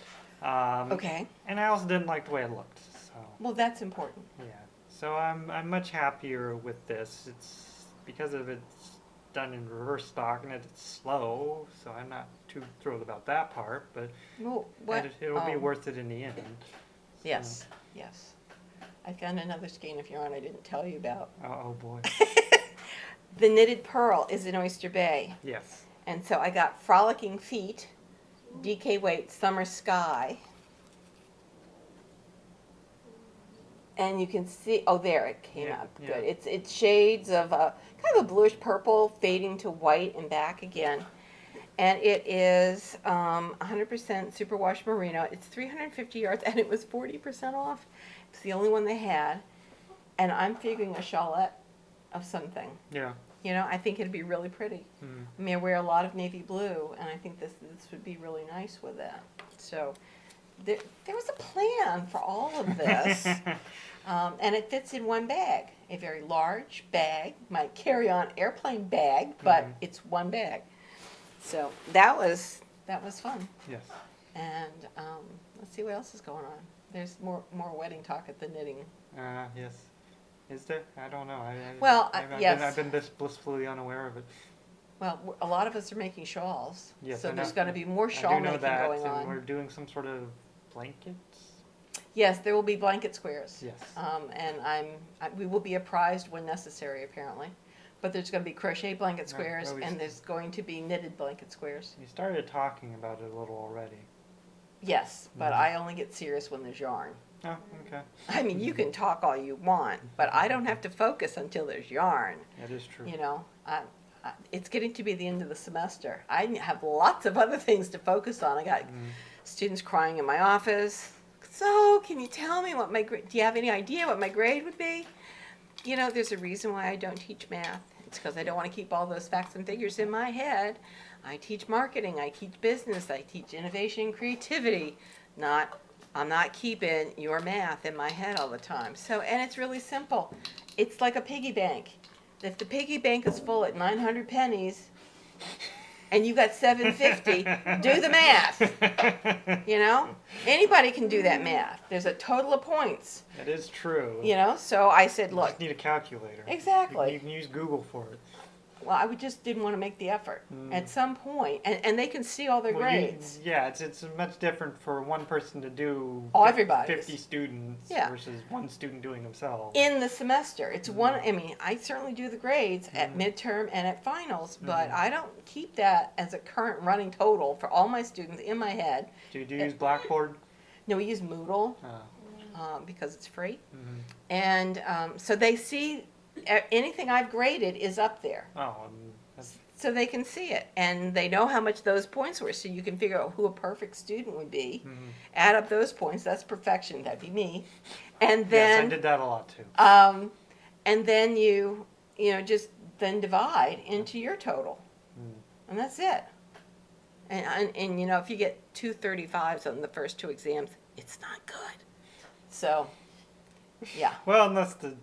Okay. And I also didn't like the way it looked. So Well, that's important. yeah. So I'm much happier with this. It's because of it's done in reverse stockinette. It's slow, so I'm not too thrilled about that part. But Well, what? it'll be worth it in the end. Yes. Yes. I found another skein of yarn I didn't tell you about. Oh boy. The Knitted Pearl is in Oyster Bay. Yes. And so I got Frolicking Feet, DK Weight Summer Sky. And you can see, oh, there it came Yeah, up. yeah. Good. It's shades of kind of a bluish purple fading to white and back again. And it is 100% superwash merino. It's 350 yards and it was 40% off. It's the only one they had. And I'm figuring a shawlette of something. Yeah. You know, I think it'd be really pretty. Mm. I mean, I wear a lot of navy blue, and I think this would be really nice with that. So there was a plan for all of this, and it fits in one bag, a very large bag, my carry-on airplane bag, but it's one bag. So that was fun. Yes. And let's see what else is going on. There's more wedding talk at the knitting. Yes. Is there? I don't know. Well, yes. I've been this blissfully unaware of it. Well, a lot of us are making shawls, Yes, so I know. there's going to be more I shawl do know making that, going and on. we're doing some sort of blankets. Yes, there will be blanket squares. Yes. And we will be apprised when necessary, apparently. But there's going to be crochet blanket squares, well, and there's going to be knitted blanket squares. You started talking about it a little already. Yes, but Mhm. I only get serious when there's yarn. Oh, okay. I mean, you can talk all you want, but I don't have to focus until there's yarn. That is true. You know, it's getting to be the end of the semester. I have lots of other things to focus on. I got students crying in my office. So, can you tell me what my grade? Do you have any idea what my grade would be? You know, there's a reason why I don't teach math. It's because I don't want to keep all those facts and figures in my head. I teach marketing. I teach business. I teach innovation and creativity. I'm not keeping your math in my head all the time. So, and it's really simple. It's like a piggy bank. If the piggy bank is full at 900 pennies and you got 750, do the math. You know? Anybody can do that math. There's a total of points. That is true. You know? So I said, You look, just need a calculator. Exactly. You can use Google for it. well, I just didn't want to make the effort. At some point, and they can see all their Well, grades. yeah, it's much different for one person to do Everybody's. 50 students Yeah. versus one student doing themselves. In the semester. It's one, I mean, I certainly do the grades at midterm and at finals, but I don't keep that as a current running total for all my students in my head. Do you use Blackboard? No, we use Moodle Oh. because it's free. Mhm. And so they see anything I've graded is up there. Oh, that's, So they can see it. And they know how much those points were. So you can figure out who a perfect student would be. Add up those points. That's perfection. That'd be me. And yes, I then did that a lot too. and then you know, just then divide into your total. And that's it. And you know, if you get 235s on the first two exams, it's not good. So, yeah. Well, unless the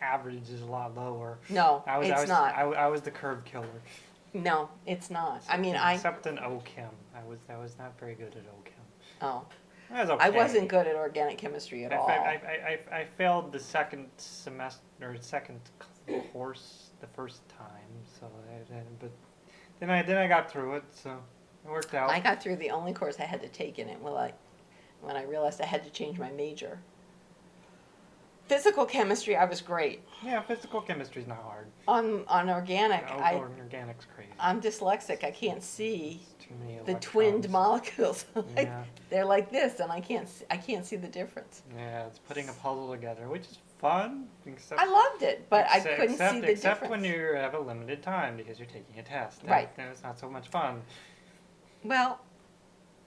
average is a lot lower. No, I was not. I was the curb killer. No, it's not. I mean, except in OChem, I was not very good at OChem. Oh, I was okay. I wasn't good at organic chemistry at all. I failed the second semester or second course the first time, so but then I got through it, so it worked out. I got through the only course I had to take in it when I realized I had to change my major. Physical chemistry, I was great. Yeah, physical chemistry's not hard. On organic, Organic's crazy. I'm dyslexic. I can't see It's too too many the electrons. twinned molecules. Yeah. They're like this, and I can't see the difference. Yeah, it's putting a puzzle together, which is fun. Except, I loved it, but I except- couldn't see the except difference. when you have a limited time because you're taking a test. Right. Then it's not so much fun. Well,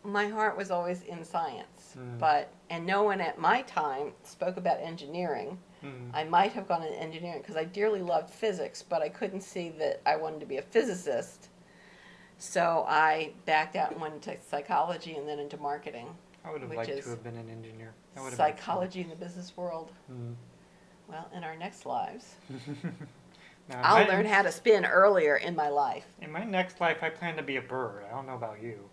my heart was always in science, Mm. and no one at my time spoke about engineering. Mm. I might have gone into engineering because I dearly loved physics, but I couldn't see that I wanted to be a physicist. So I backed out and went into psychology and then into marketing. I would have Which liked is to have been an engineer. That would have been fun. Psychology in the business world. Mm. Well, in our next lives, Now, I'll learn how to spin earlier in my life. In my next life, I plan to be a bird. I don't know about you.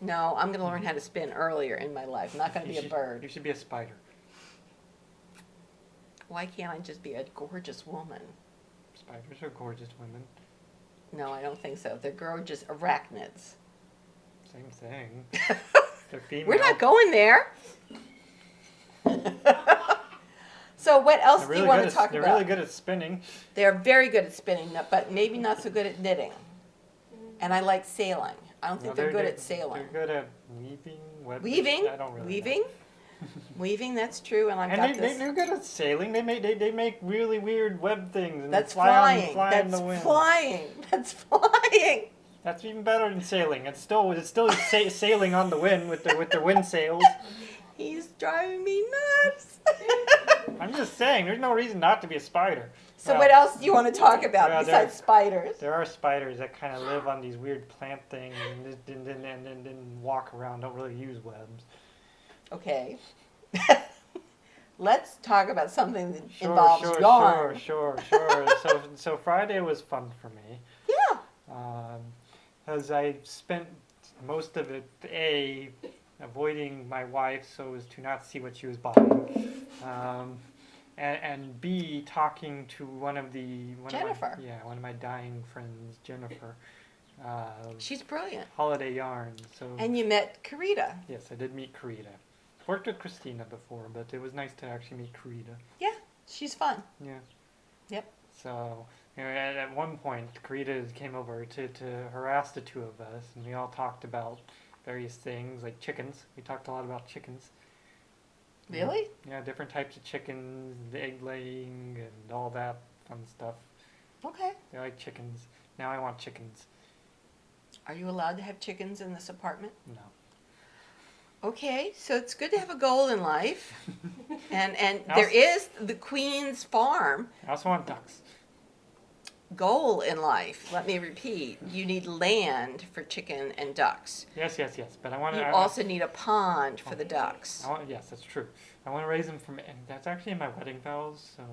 No, I'm going to learn how to spin earlier in my life. I'm not going to You be a should- bird. You should be a spider. Why can't I just be a gorgeous woman? Spiders are gorgeous women. No, I don't think so. They're gorgeous arachnids. Same thing. They're female. We're not going there. So what else They're do really you want good to at- talk They're about? really good at spinning. They're very good at spinning, but maybe not so good at knitting. And I like sailing. I don't think No, they're good at sailing. They're good at weaving. Weaving? I don't really Weaving? Know. Weaving, that's true, and I've And got this. they're good at sailing. They make really weird web things and That's fly flying. in That's the wind. flying. That's flying. That's even better than sailing. It's still sailing on the wind with the wind sails. He's driving me nuts. I'm just saying, there's no reason not to be a spider. So Well, what else do you want to talk about well, besides spiders? There are spiders that kind of live on these weird plant things and then walk around, don't really use webs. Okay. Let's talk about something that involves yarn. Sure. So Friday was fun for me. Yeah. As I spent most of it, avoiding my wife so as to not see what she was buying. And B, talking to one of Jennifer. one of my dying friends, Jennifer. She's brilliant. Holiday Yarn. So And you met Karita. yes, I did meet Karita. Worked with Christina before, but it was nice to actually meet Karita. She's fun. Yeah. Yep. So at one point, Karita came over to harass the two of us, and we all talked about various things like chickens. We talked a lot about chickens. Really? Yeah, different types of chickens, the egg laying, and all that fun stuff. Okay. They like chickens. Now I want chickens. Are you allowed to have chickens in this apartment? No. Okay, so it's good to have a goal in life. And I'll there s- is the Queen's Farm I also want ducks. goal in life. Let me repeat. You need land for chicken and ducks. Yes. But I want You to. also need a pond for the ducks. Yes, that's true. I want to raise them from. And that's actually in my wedding vows. So.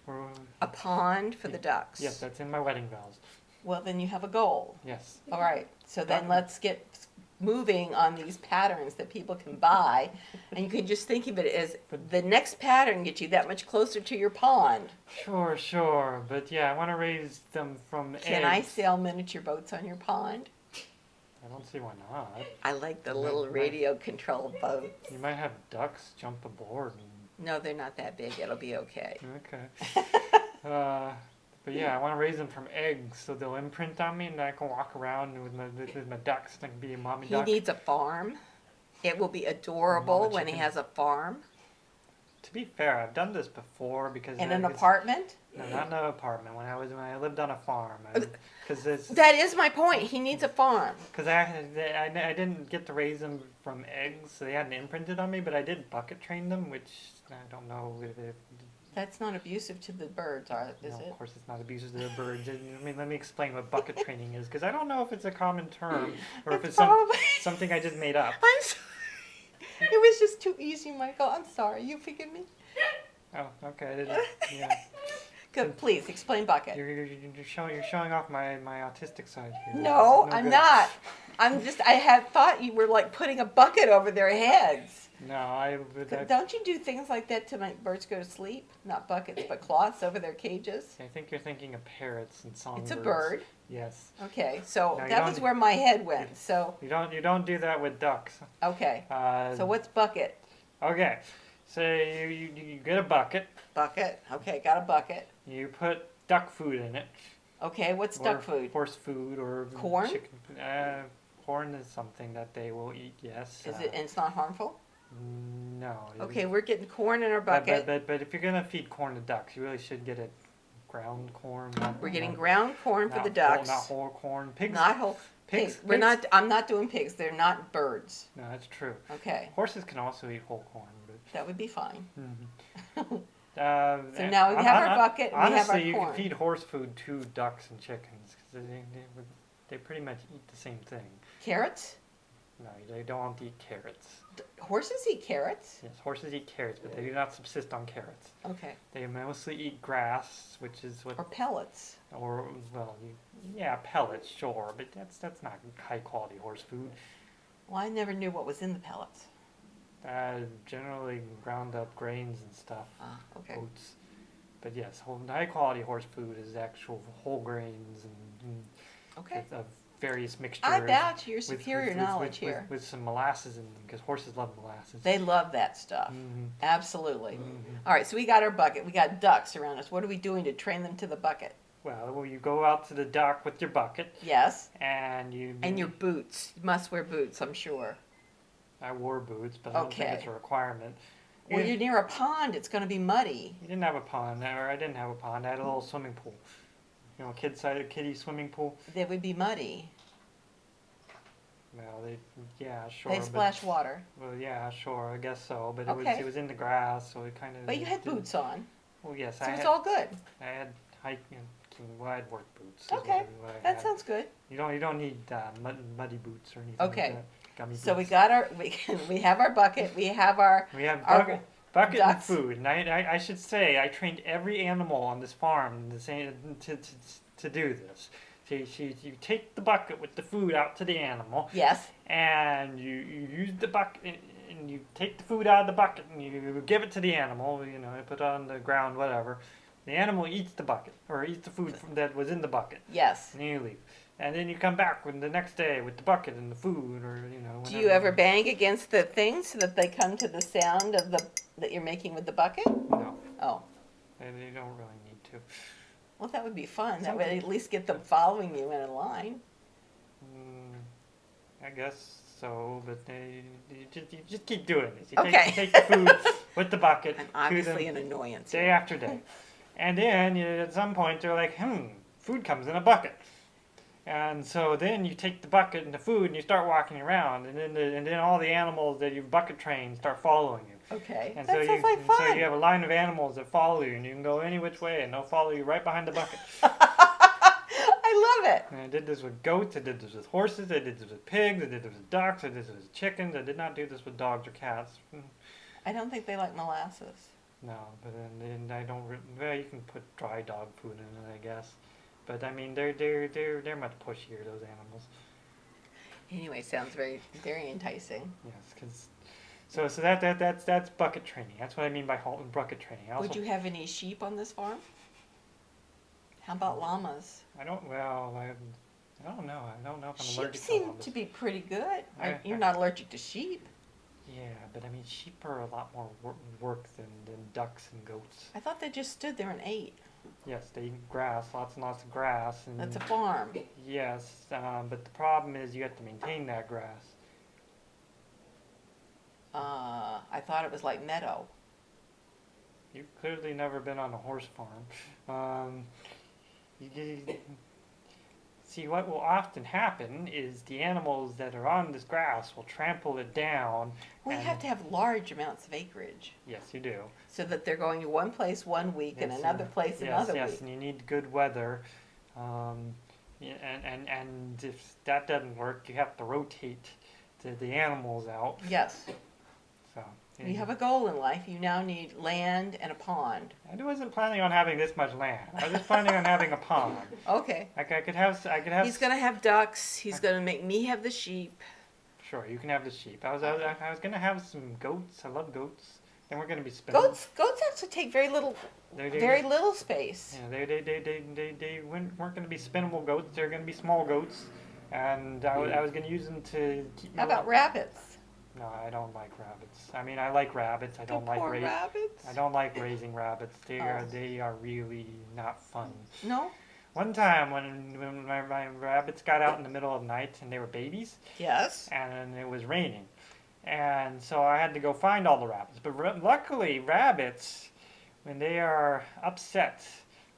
We're, A pond for the ducks. yes, that's in my wedding vows. Well, then you have a goal. Yes. All right. So then let's get moving on these patterns that people can buy. And you can just think of it as the next pattern gets you that much closer to your pond. Sure. But yeah, I want to raise them from Can I eggs. sail miniature boats on your pond? I don't see why not. I like the Right, little right. radio controlled boats. You might have ducks jump aboard. No, they're not that big. It'll be okay. Okay. But yeah, I want to raise them from eggs so they'll imprint on me and I can walk around with my ducks and I can be a mommy He duck. needs a farm. It will be adorable Mama when he chicken. has a farm. To be fair, I've done this before because In I an guess- apartment? No, not in an apartment. When I lived on a farm, because That is my point. He needs a farm. I didn't get to raise them from eggs, so they hadn't imprinted on me. But I did bucket train them, which I don't know if That's not abusive to the birds, is no, it? of course it's not abusive to the birds. I mean, let me explain what bucket training is, because I don't know if it's a common term or if it's Probably. something I just made up. I'm sorry. It was just too easy, Michael. I'm sorry. You forgive me? Oh, okay. I didn't, yeah. Good. Please explain bucket. You're showing off my autistic side here. No, This is I'm good. not. I had thought you were like putting a bucket over their heads. No, Don't you do things like that to make birds go to sleep? Not buckets, but cloths over their cages. I think you're thinking of parrots and songbirds. It's a bird. Yes. Okay, so No, you that was don't- where my head went. So You don't do that with ducks. okay. So what's bucket? Okay. So you get a bucket. Bucket. Okay, got a bucket. You put duck food in it. Okay, what's or duck food? Horse food or Corn? Chicken. corn is something that they will eat. Yes. Is it, and it's not harmful? No. Okay, we're getting corn in our But, bucket. but if you're gonna feed corn to ducks, you really should get it ground corn. We're getting ground corn for the ducks. Not whole corn. Pigs. Not whole pigs. We're not. I'm not doing pigs. They're not birds. No, that's true. Okay, Horses can also eat whole corn. But, that would be fine. so now we have our bucket and we have our honestly, you corn. can feed horse food to ducks and chickens because they pretty much eat the same thing. Carrots? No, they don't eat carrots. Horses eat carrots? Yes, horses eat carrots, but they do not subsist on carrots. Okay. They mostly eat grass, which is what, Or pellets? or well, yeah, pellets, sure, but that's not high quality horse food. Well, I never knew what was in the pellets. Generally ground up grains and stuff, Ah, okay. oats. But yes, high quality horse food is actual whole grains and Okay. of various mixtures. I bow to your with- superior with- knowledge here. With some molasses in them, because horses love molasses. They love that stuff. Mhm. Absolutely. Mhm. All right, so we got our bucket. We got ducks around us. What are we doing to train them to the bucket? Well, you go out to the dock with your bucket, Yes. and you. And your boots. You must wear boots, I'm sure. I wore boots, but I don't think Okay. it's a requirement. Well, You you're near a pond. It's going to be muddy. didn't have a pond, or I didn't have a pond. I had a little swimming pool. You know, kiddie swimming pool. They would be muddy. Well, yeah, sure. They splash water. Well, yeah, sure, I guess so. But Okay. it was in the grass, so it kind of. But you had boots on, Well, yes, so I it's had. all good. I had hiking. Well, I had work boots. is Okay, what I that had. sounds good. You don't need muddy boots or anything. Okay. Like that. Gummy So we boots. got our we have our bucket. We have our We have our bucket and ducks. food, and I should say I trained every animal on this farm to do this. So you take the bucket with the food out to the animal, yes. and you use the bucket, and you take the food out of the bucket, and you give it to the animal. You know, you put it on the ground, whatever. The animal eats the bucket, or eats the food that was in the bucket, Yes. and then you leave. And then you come back the next day with the bucket and the food, or you know. Do you ever bang against the thing so that they come to the sound of the that you're making with the bucket? No, Oh, they don't really need to. well, that would be fun. That would Something- at least get them following you in a line. I guess so, but you just keep doing this. You Okay. take the food with the bucket I'm to obviously them an annoyance. day here. after day. And then at some point they're like, food comes in a bucket. And so then you take the bucket and the food and you start walking around, and then all the animals that you bucket train start following you. Okay, And that so sounds like and fun. so you have a line of animals that follow you, and you can go any which way, and they'll follow you right behind the bucket. I love it. And I did this with goats, I did this with horses, I did this with pigs, I did this with ducks, I did this with chickens. I did not do this with dogs or cats. I don't think they like molasses. No, but then I don't. Well, you can put dry dog food in it, I guess. But I mean, they're much pushier, those animals. Anyway, sounds very very enticing. Yes, because so that's bucket training. That's what I mean by bucket training. I also, Would you have any sheep on this farm? How about llamas? I don't. Well, I don't know. I don't know if I'm Sheep allergic to seem llamas. to be pretty good. I- You're not allergic to sheep. Yeah, but I mean, sheep are a lot more work than ducks and goats. I thought they just stood there and ate. Yes, they eat grass, lots and lots of grass, and That's a farm. yes, but the problem is you have to maintain that grass. I thought it was like meadow. You've clearly never been on a horse farm. See, what will often happen is the animals that are on this grass will trample it down. We and- have to have large amounts of acreage Yes, you do. so that they're going to one place one week and Yes, another place yes, another yes, week. and you need good weather. And if that doesn't work, you have to rotate the animals out. Yes. So You have a goal in life. You now need land and a pond. I wasn't planning on having this much land. I was just planning on having a pond. Okay. I could have. He's going to have ducks. He's going to make me have the sheep. Sure, you can have the sheep. I was gonna have some goats. I love goats. Then we're gonna be spinning. Goats actually take very little space. Yeah, they weren't gonna be spinnable goats. They're gonna be small goats, and I was gonna use them to keep. How about rabbits? No, I don't like rabbits. I mean, I like rabbits. I don't The like poor rabbits. I don't like raising rabbits. Oh. They are really not fun. No? one time when my rabbits got out in the middle of the night and they were babies Yes. and it was raining. And so I had to go find all the rabbits. But luckily, rabbits, when they are upset,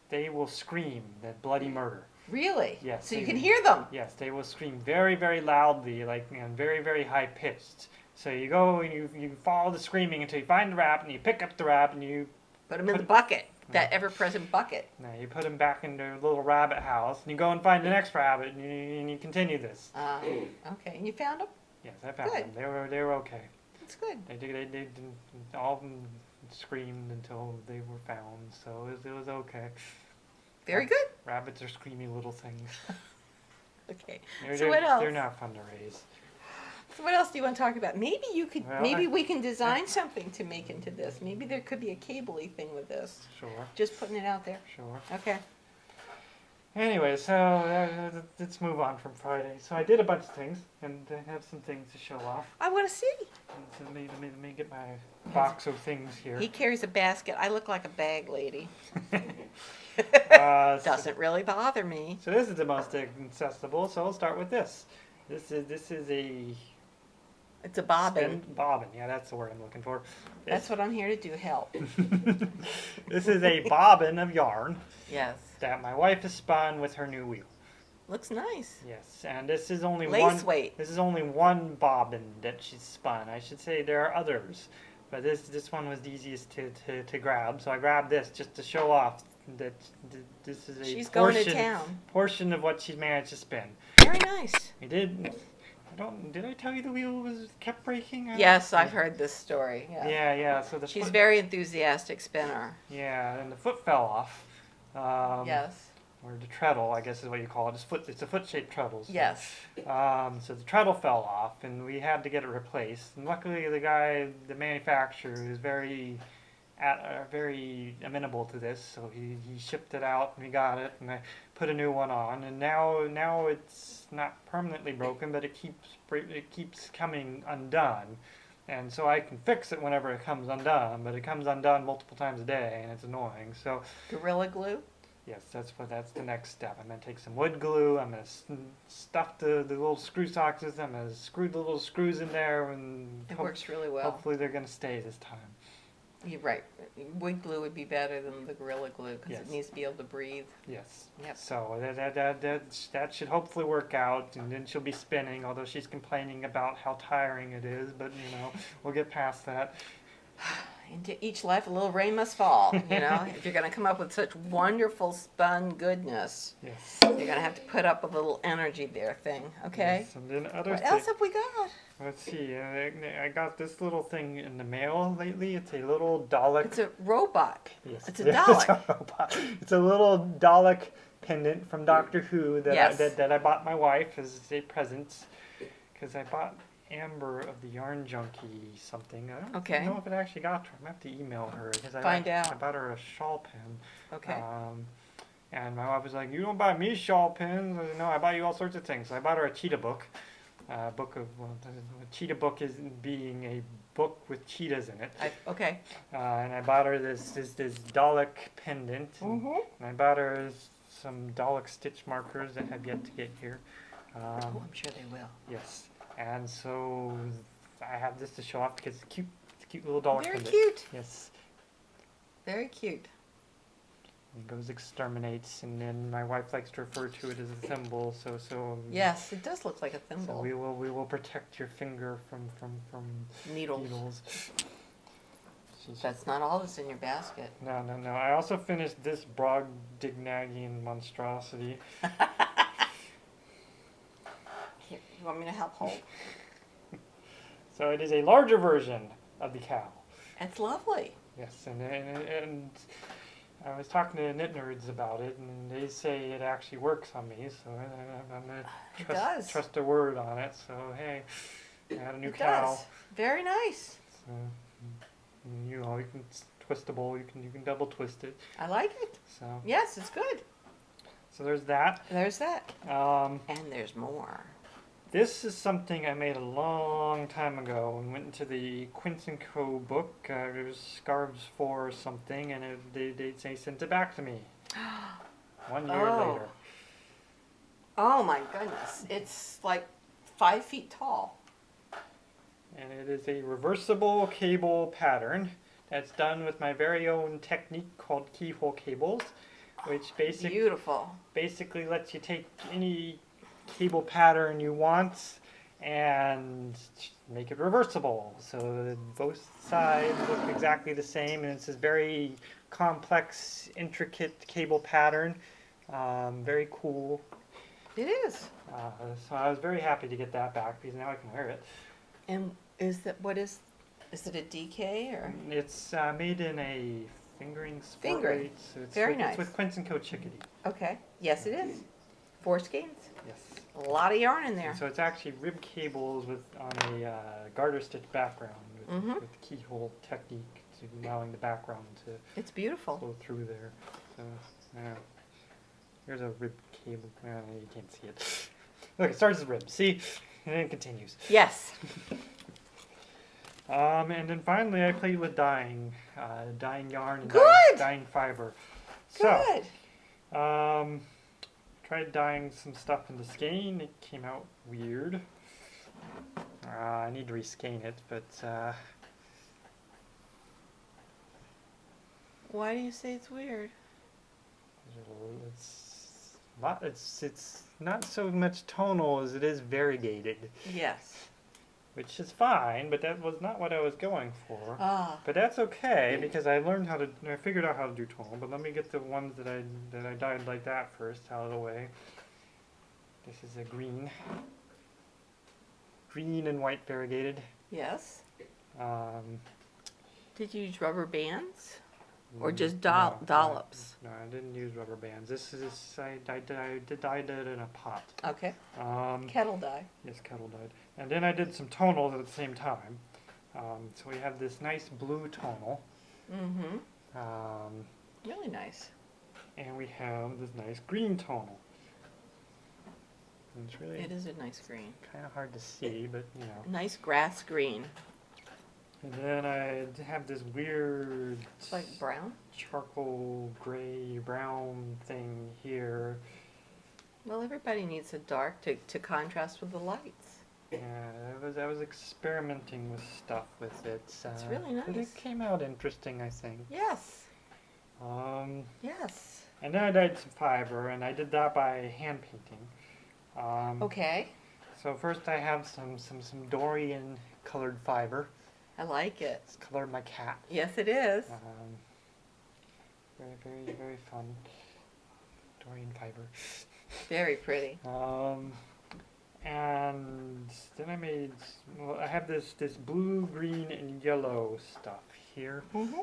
they will scream that bloody murder. Really? Yes, So you they can do. hear them. Yes, they will scream very, very loudly, like very, very high pitched. So you go and you follow the screaming until you find the rabbit, and you pick up the rabbit, and you Put them in the bucket, that ever-present bucket. you put him back in their little rabbit house, and you go and find the next rabbit, and you continue this. Okay. And you found them? Yes, I found Good. them. They were okay. That's good. They didn't, all of them screamed until they were found, so it was okay. Very good. Rabbits are screamy little things. Okay. They're, So what else? They're not fun to raise. So what else do you want to talk about? Maybe you could. Well, Maybe we can design something to make into this. Maybe there could be a cable-y thing with this. Sure, Just putting it out there. sure. Okay. Anyway, so let's move on from Friday. So I did a bunch of things, and I have some things to show off. I want to see. And so let me get my box of things here. He carries a basket. I look like a bag lady. So- Doesn't really bother me. So this is the most accessible. So I'll start with this. This is a It's a bobbin. bobbin. Yeah, that's the word I'm looking for. That's what I'm here to do. Help. This is a bobbin of yarn Yes. that my wife has spun with her new wheel. Looks nice. Yes, and this is only Lace one. weight. This is only one bobbin that she's spun. I should say there are others, but this one was the easiest to grab. So I grabbed this just to show off that this is a She's going portion to town. portion of what she's managed to spin. Very nice. I did. I don't. Did I tell you the wheel was kept breaking? Yes, I've heard this story. Yeah. Yeah. So the She's foot, very enthusiastic spinner. yeah, and the foot fell off. Yes. Or the treadle, I guess is what you call it. It's a foot-shaped treadle. So. Yes. So the treadle fell off, and we had to get it replaced. And luckily, the manufacturer, is very amenable to this. So he shipped it out, and we got it, and I put a new one on. And now it's not permanently broken, but it keeps coming undone. And so I can fix it whenever it comes undone, but it comes undone multiple times a day, and it's annoying. So Gorilla glue. yes, that's the next step. I'm gonna take some wood glue. I'm gonna stuff the little screw sockets. I'm gonna screw the little screws in there, and It works really well. hopefully they're gonna stay this time. You're right. Wood glue would be better than the Gorilla glue because Yes. it needs to be able to breathe. Yes. Yep. So that should hopefully work out, and then she'll be spinning. Although she's complaining about how tiring it is, but we'll get past that. Into each life, a little rain must fall. If you're going to come up with such wonderful spun goodness, Yes. you're going to have to put up a little energy there thing. Okay. Yes, and then other What thing. else have we got? Let's see. I got this little thing in the mail lately. It's a little Dalek. It's a robot. Yes. It's a Yeah, Dalek. robot. It's a little Dalek pendant from Doctor Who that Yes. that I bought my wife as a present because I bought Amber of the Yarn Junkie something. I don't Okay. know if it actually got to her. I'm gonna have to email her because Find out. I bought her a shawl pin. Okay. And my wife was like, "You don't buy me shawl pins." I said, "No, I buy you all sorts of things." So I bought her a cheetah book. A cheetah book is being a book with cheetahs in it. Okay. And I bought her this Dalek pendant. Mhm. And I bought her some Dalek stitch markers that have yet to get here. Oh, I'm sure they will. Yes. And so I have this to show off because it's cute. It's a cute little Dalek Very pendant. cute. Yes. Very cute. It goes exterminates, and then my wife likes to refer to it as a thimble. So Yes, it does look like a So thimble. we will protect your finger from Needles. needles. She's- That's not all that's in your basket. No. I also finished this Brobdingnagian monstrosity. Here, you want me to help hold? So it is a larger version of the cow. It's lovely. Yes, and I was talking to Knit Nerds about it, and they say it actually works on me. So I'm gonna It does. trust their word on it. So hey, I had a new It cow. does. Very nice. So, you can twist the bowl. You can double twist it. I like it. So Yes, it's good. there's that. There's that. Um, And there's more. This is something I made a long time ago and went into the Quince & Co. book. It was Scarves for something, and they sent it back to me. 1 year Oh. later. Oh my goodness. It's like 5 feet tall. And it is a reversible cable pattern that's done with my very own technique called keyhole cables, which Beautiful. basically lets you take any cable pattern you want and make it reversible. So that both sides look exactly the same, and it's this very complex, intricate cable pattern. Very cool. It is. So I was very happy to get that back because now I can wear it. And is it a DK or? It's made in a fingering sport Fingering. weight, so it's Very with, nice. It's with Quince and Co. Chickadee. Okay. Yes, it is. 4 skeins. Yes. A lot of yarn in there. And so it's actually rib cables with on a garter stitch background with keyhole technique, to allowing the background to It's beautiful. flow through there. So here's a rib cable. You can't see it. Look, it starts as rib. See, and then it continues. Yes. And then finally, I played with dyeing yarn and Good. dyeing fiber. Good. So, tried dyeing some stuff in the skein. It came out weird. I need to reskein it, but Why do you say it's weird? it's not so much tonal as it is variegated, Yes. which is fine. But that was not what I was going for. Ah. But that's okay because I figured out how to do tonal. But let me get the ones that I dyed like that first out of the way. This is a green and white variegated. Yes. Um, Did you use rubber bands? Or mm, just no, dollops? No, I didn't use rubber bands. I dyed it in a pot. Okay. Um, Kettle dye. yes, kettle dyed. And then I did some tonals at the same time. So we have this nice blue tonal. Mm-hmm. Um, Really nice. and we have this nice green tonal. And it's really It is a nice green. kind of hard to see, but you know. Nice grass green. And then I have this weird It's like brown. charcoal gray brown thing here. Well, everybody needs a dark to contrast with the lights. Yeah, I was experimenting with stuff with it. It's really But nice. it came out interesting, I think. Yes. Um, Yes. and then I dyed some fiber, and I did that by hand painting. Okay. So first I have some Dorian colored fiber. I like it. It's colored my cat. Yes, it is. Very, very, very fun. Dorian fiber. Very pretty. And then I have this blue, green, and yellow stuff here. Mm-hmm.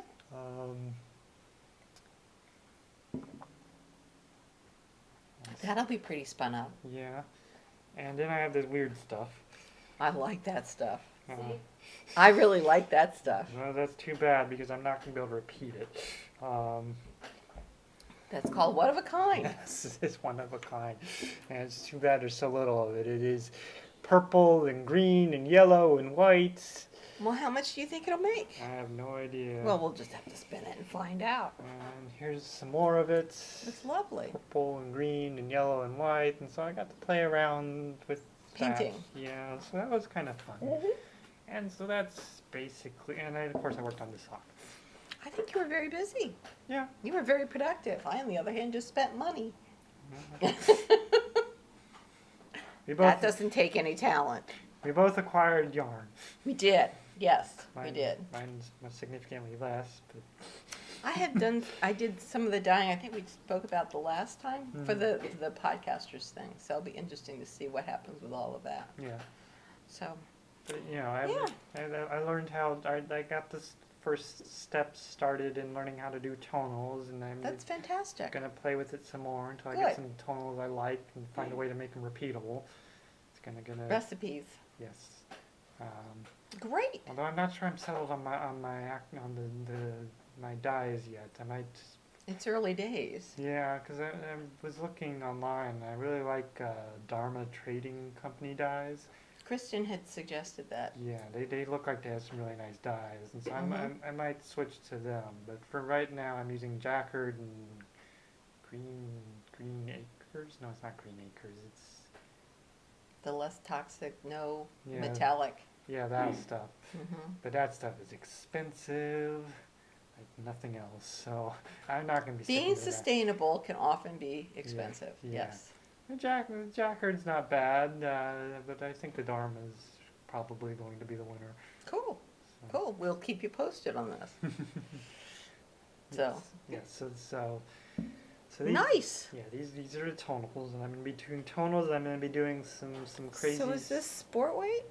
That'll be pretty spun up. Yeah. And then I have this weird stuff. I like that stuff. Uh, I really like that stuff. well, that's too bad because I'm not going to be able to repeat it. That's called one of a kind. Yes, it's one of a kind. And it's too bad there's so little of it. It is purple and green and yellow and white. Well, how much do you think it'll make? I have no idea. Well, we'll just have to spin it and find out. And here's some more of it. It's lovely. Purple and green and yellow and white. And so I got to play around with that. Painting. Yeah, so that was kind of fun. Mm-hmm. And so that's basically, and of course I worked on the sock. I think you were very busy. Yeah. You were very productive. I, on the other hand, just spent money. We That both doesn't take any talent. acquired yarn. We did. Yes, we Mine- did. Mine's significantly less, but I did some of the dyeing. I think we spoke about the last time for the podcasters thing. So it'll be interesting to see what happens with all of that. yeah. So But, you know, I learned how I got this first steps started in learning how to do tonals, and I'm that's fantastic. gonna play with it some more until I Good. get some tonals I like and find a way to make them repeatable. It's gonna Recipes. yes. Great. Although I'm not sure I'm settled on my dyes yet. I might. It's early days. Yeah, because I was looking online. I really like Dharma Trading Company dyes. Kristen had suggested that. Yeah, they look like they have some really nice dyes, and so Mhm. I might switch to them. But for right now, I'm using Jacquard and Green Acres. No, it's not Green Acres. It's The less toxic, no yeah, metallic. yeah, that stuff. Hmm. But that stuff is expensive, like nothing else. So I'm not gonna be Being sticking to that. sustainable can often be expensive. yeah. Yes. The Jacquard's not bad, but I think the Dharma is probably going to be the winner. Cool. So. Cool. We'll keep you posted on this. So. Yes. So these, Nice. Yeah, these are the tonals, and I'm gonna be doing tonals. I'm gonna be doing some crazy. So is this sport weight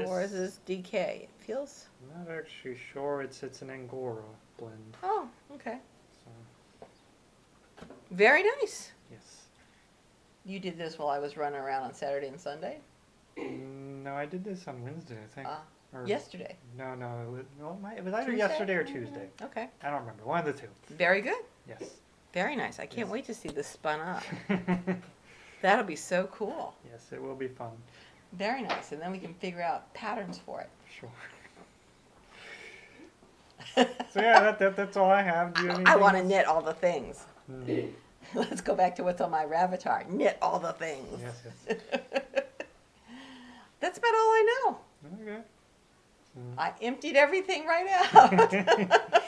or is this DK? It feels. I'm not actually sure. It's an Angora blend. Oh, okay. So Very nice. yes. You did this while I was running around on Saturday and Sunday. No, I did this on Wednesday, I think. Or, Yesterday. No, it was either Tuesday? yesterday or Tuesday. Okay. I don't remember. One of the two. Very good. Yes. Very nice. I can't Yes. wait to see this spun up. That'll be so cool. Yes, it will be fun. Very nice. And then we can figure out patterns for it. Sure. So yeah, that's all I have. Do you have I anything want to else? knit all the things. Mm, Let's go back to what's on my Ravatar. Knit all the things. yes. That's about all I know. Okay. I emptied everything right out.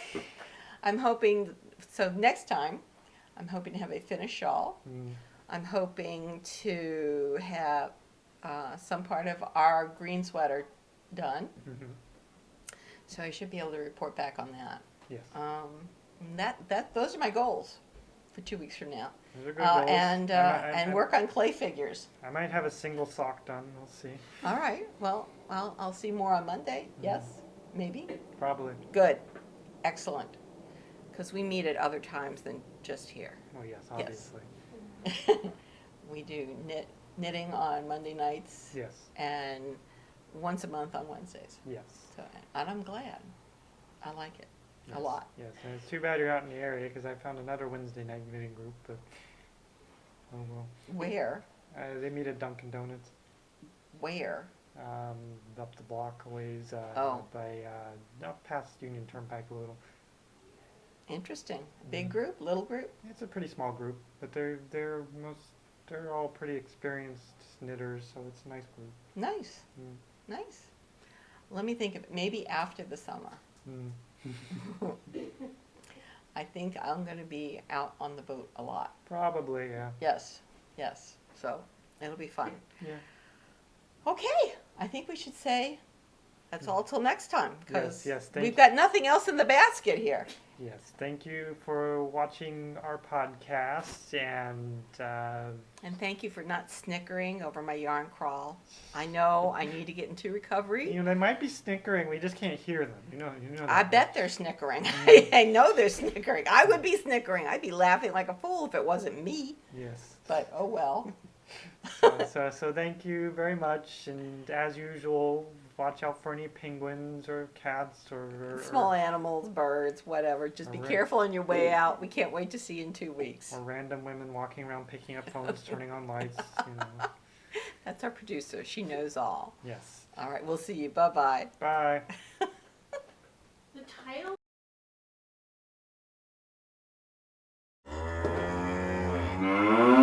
I'm hoping, so next time, I'm hoping to have a finished shawl. Mm, I'm hoping to have some part of our green sweater done. mhm. So I should be able to report back on that. Yes. Those are my goals for 2 weeks from now. Those are good goals. And work on clay figures. I might have a single sock done. We'll see. All right. Well, I'll see more on Monday. Yes, maybe. Probably. Good. Excellent. Because we meet at other times than just here. Oh yes, Yes. obviously. We do knitting on Monday nights Yes. and once a month on Wednesdays. Yes. So, and I'm glad. I like it Yes. a lot. Yes, and it's too bad you're out in the area because I found another Wednesday night knitting group, but oh well. Where? They meet at Dunkin' Donuts, Where? up the block a ways, Oh. by up past Union Turnpike a little. Interesting. Big Mhm. group? Little group? It's a pretty small group, but they're all pretty experienced knitters, so it's a nice group. Nice. Mm. Nice. Let me think of it. Maybe after the summer. Mm. I think I'm going to be out on the boat a lot. Probably, yeah. Yes. Yes. So it'll be fun. Yeah. Okay. I think we should say that's all till next time because yes, we've got nothing else in the basket here. Yes, thank you for watching our podcast, and And thank you for not snickering over my yarn crawl. I know I need to get into recovery. they might be snickering. We just can't hear them. You know that. I bet they're snickering. I know they're snickering. I would be snickering. I'd be laughing like a fool if it wasn't me. Yes. But oh well. So thank you very much, and as usual, watch out for any penguins or cats or Small animals, birds, whatever. Just be Or ra- careful on your way out. We can't wait to see you in 2 weeks. or random women walking around picking up phones, turning on lights. That's our producer. She knows all. Yes. All right. We'll see you. Bye-bye. Bye. The title No.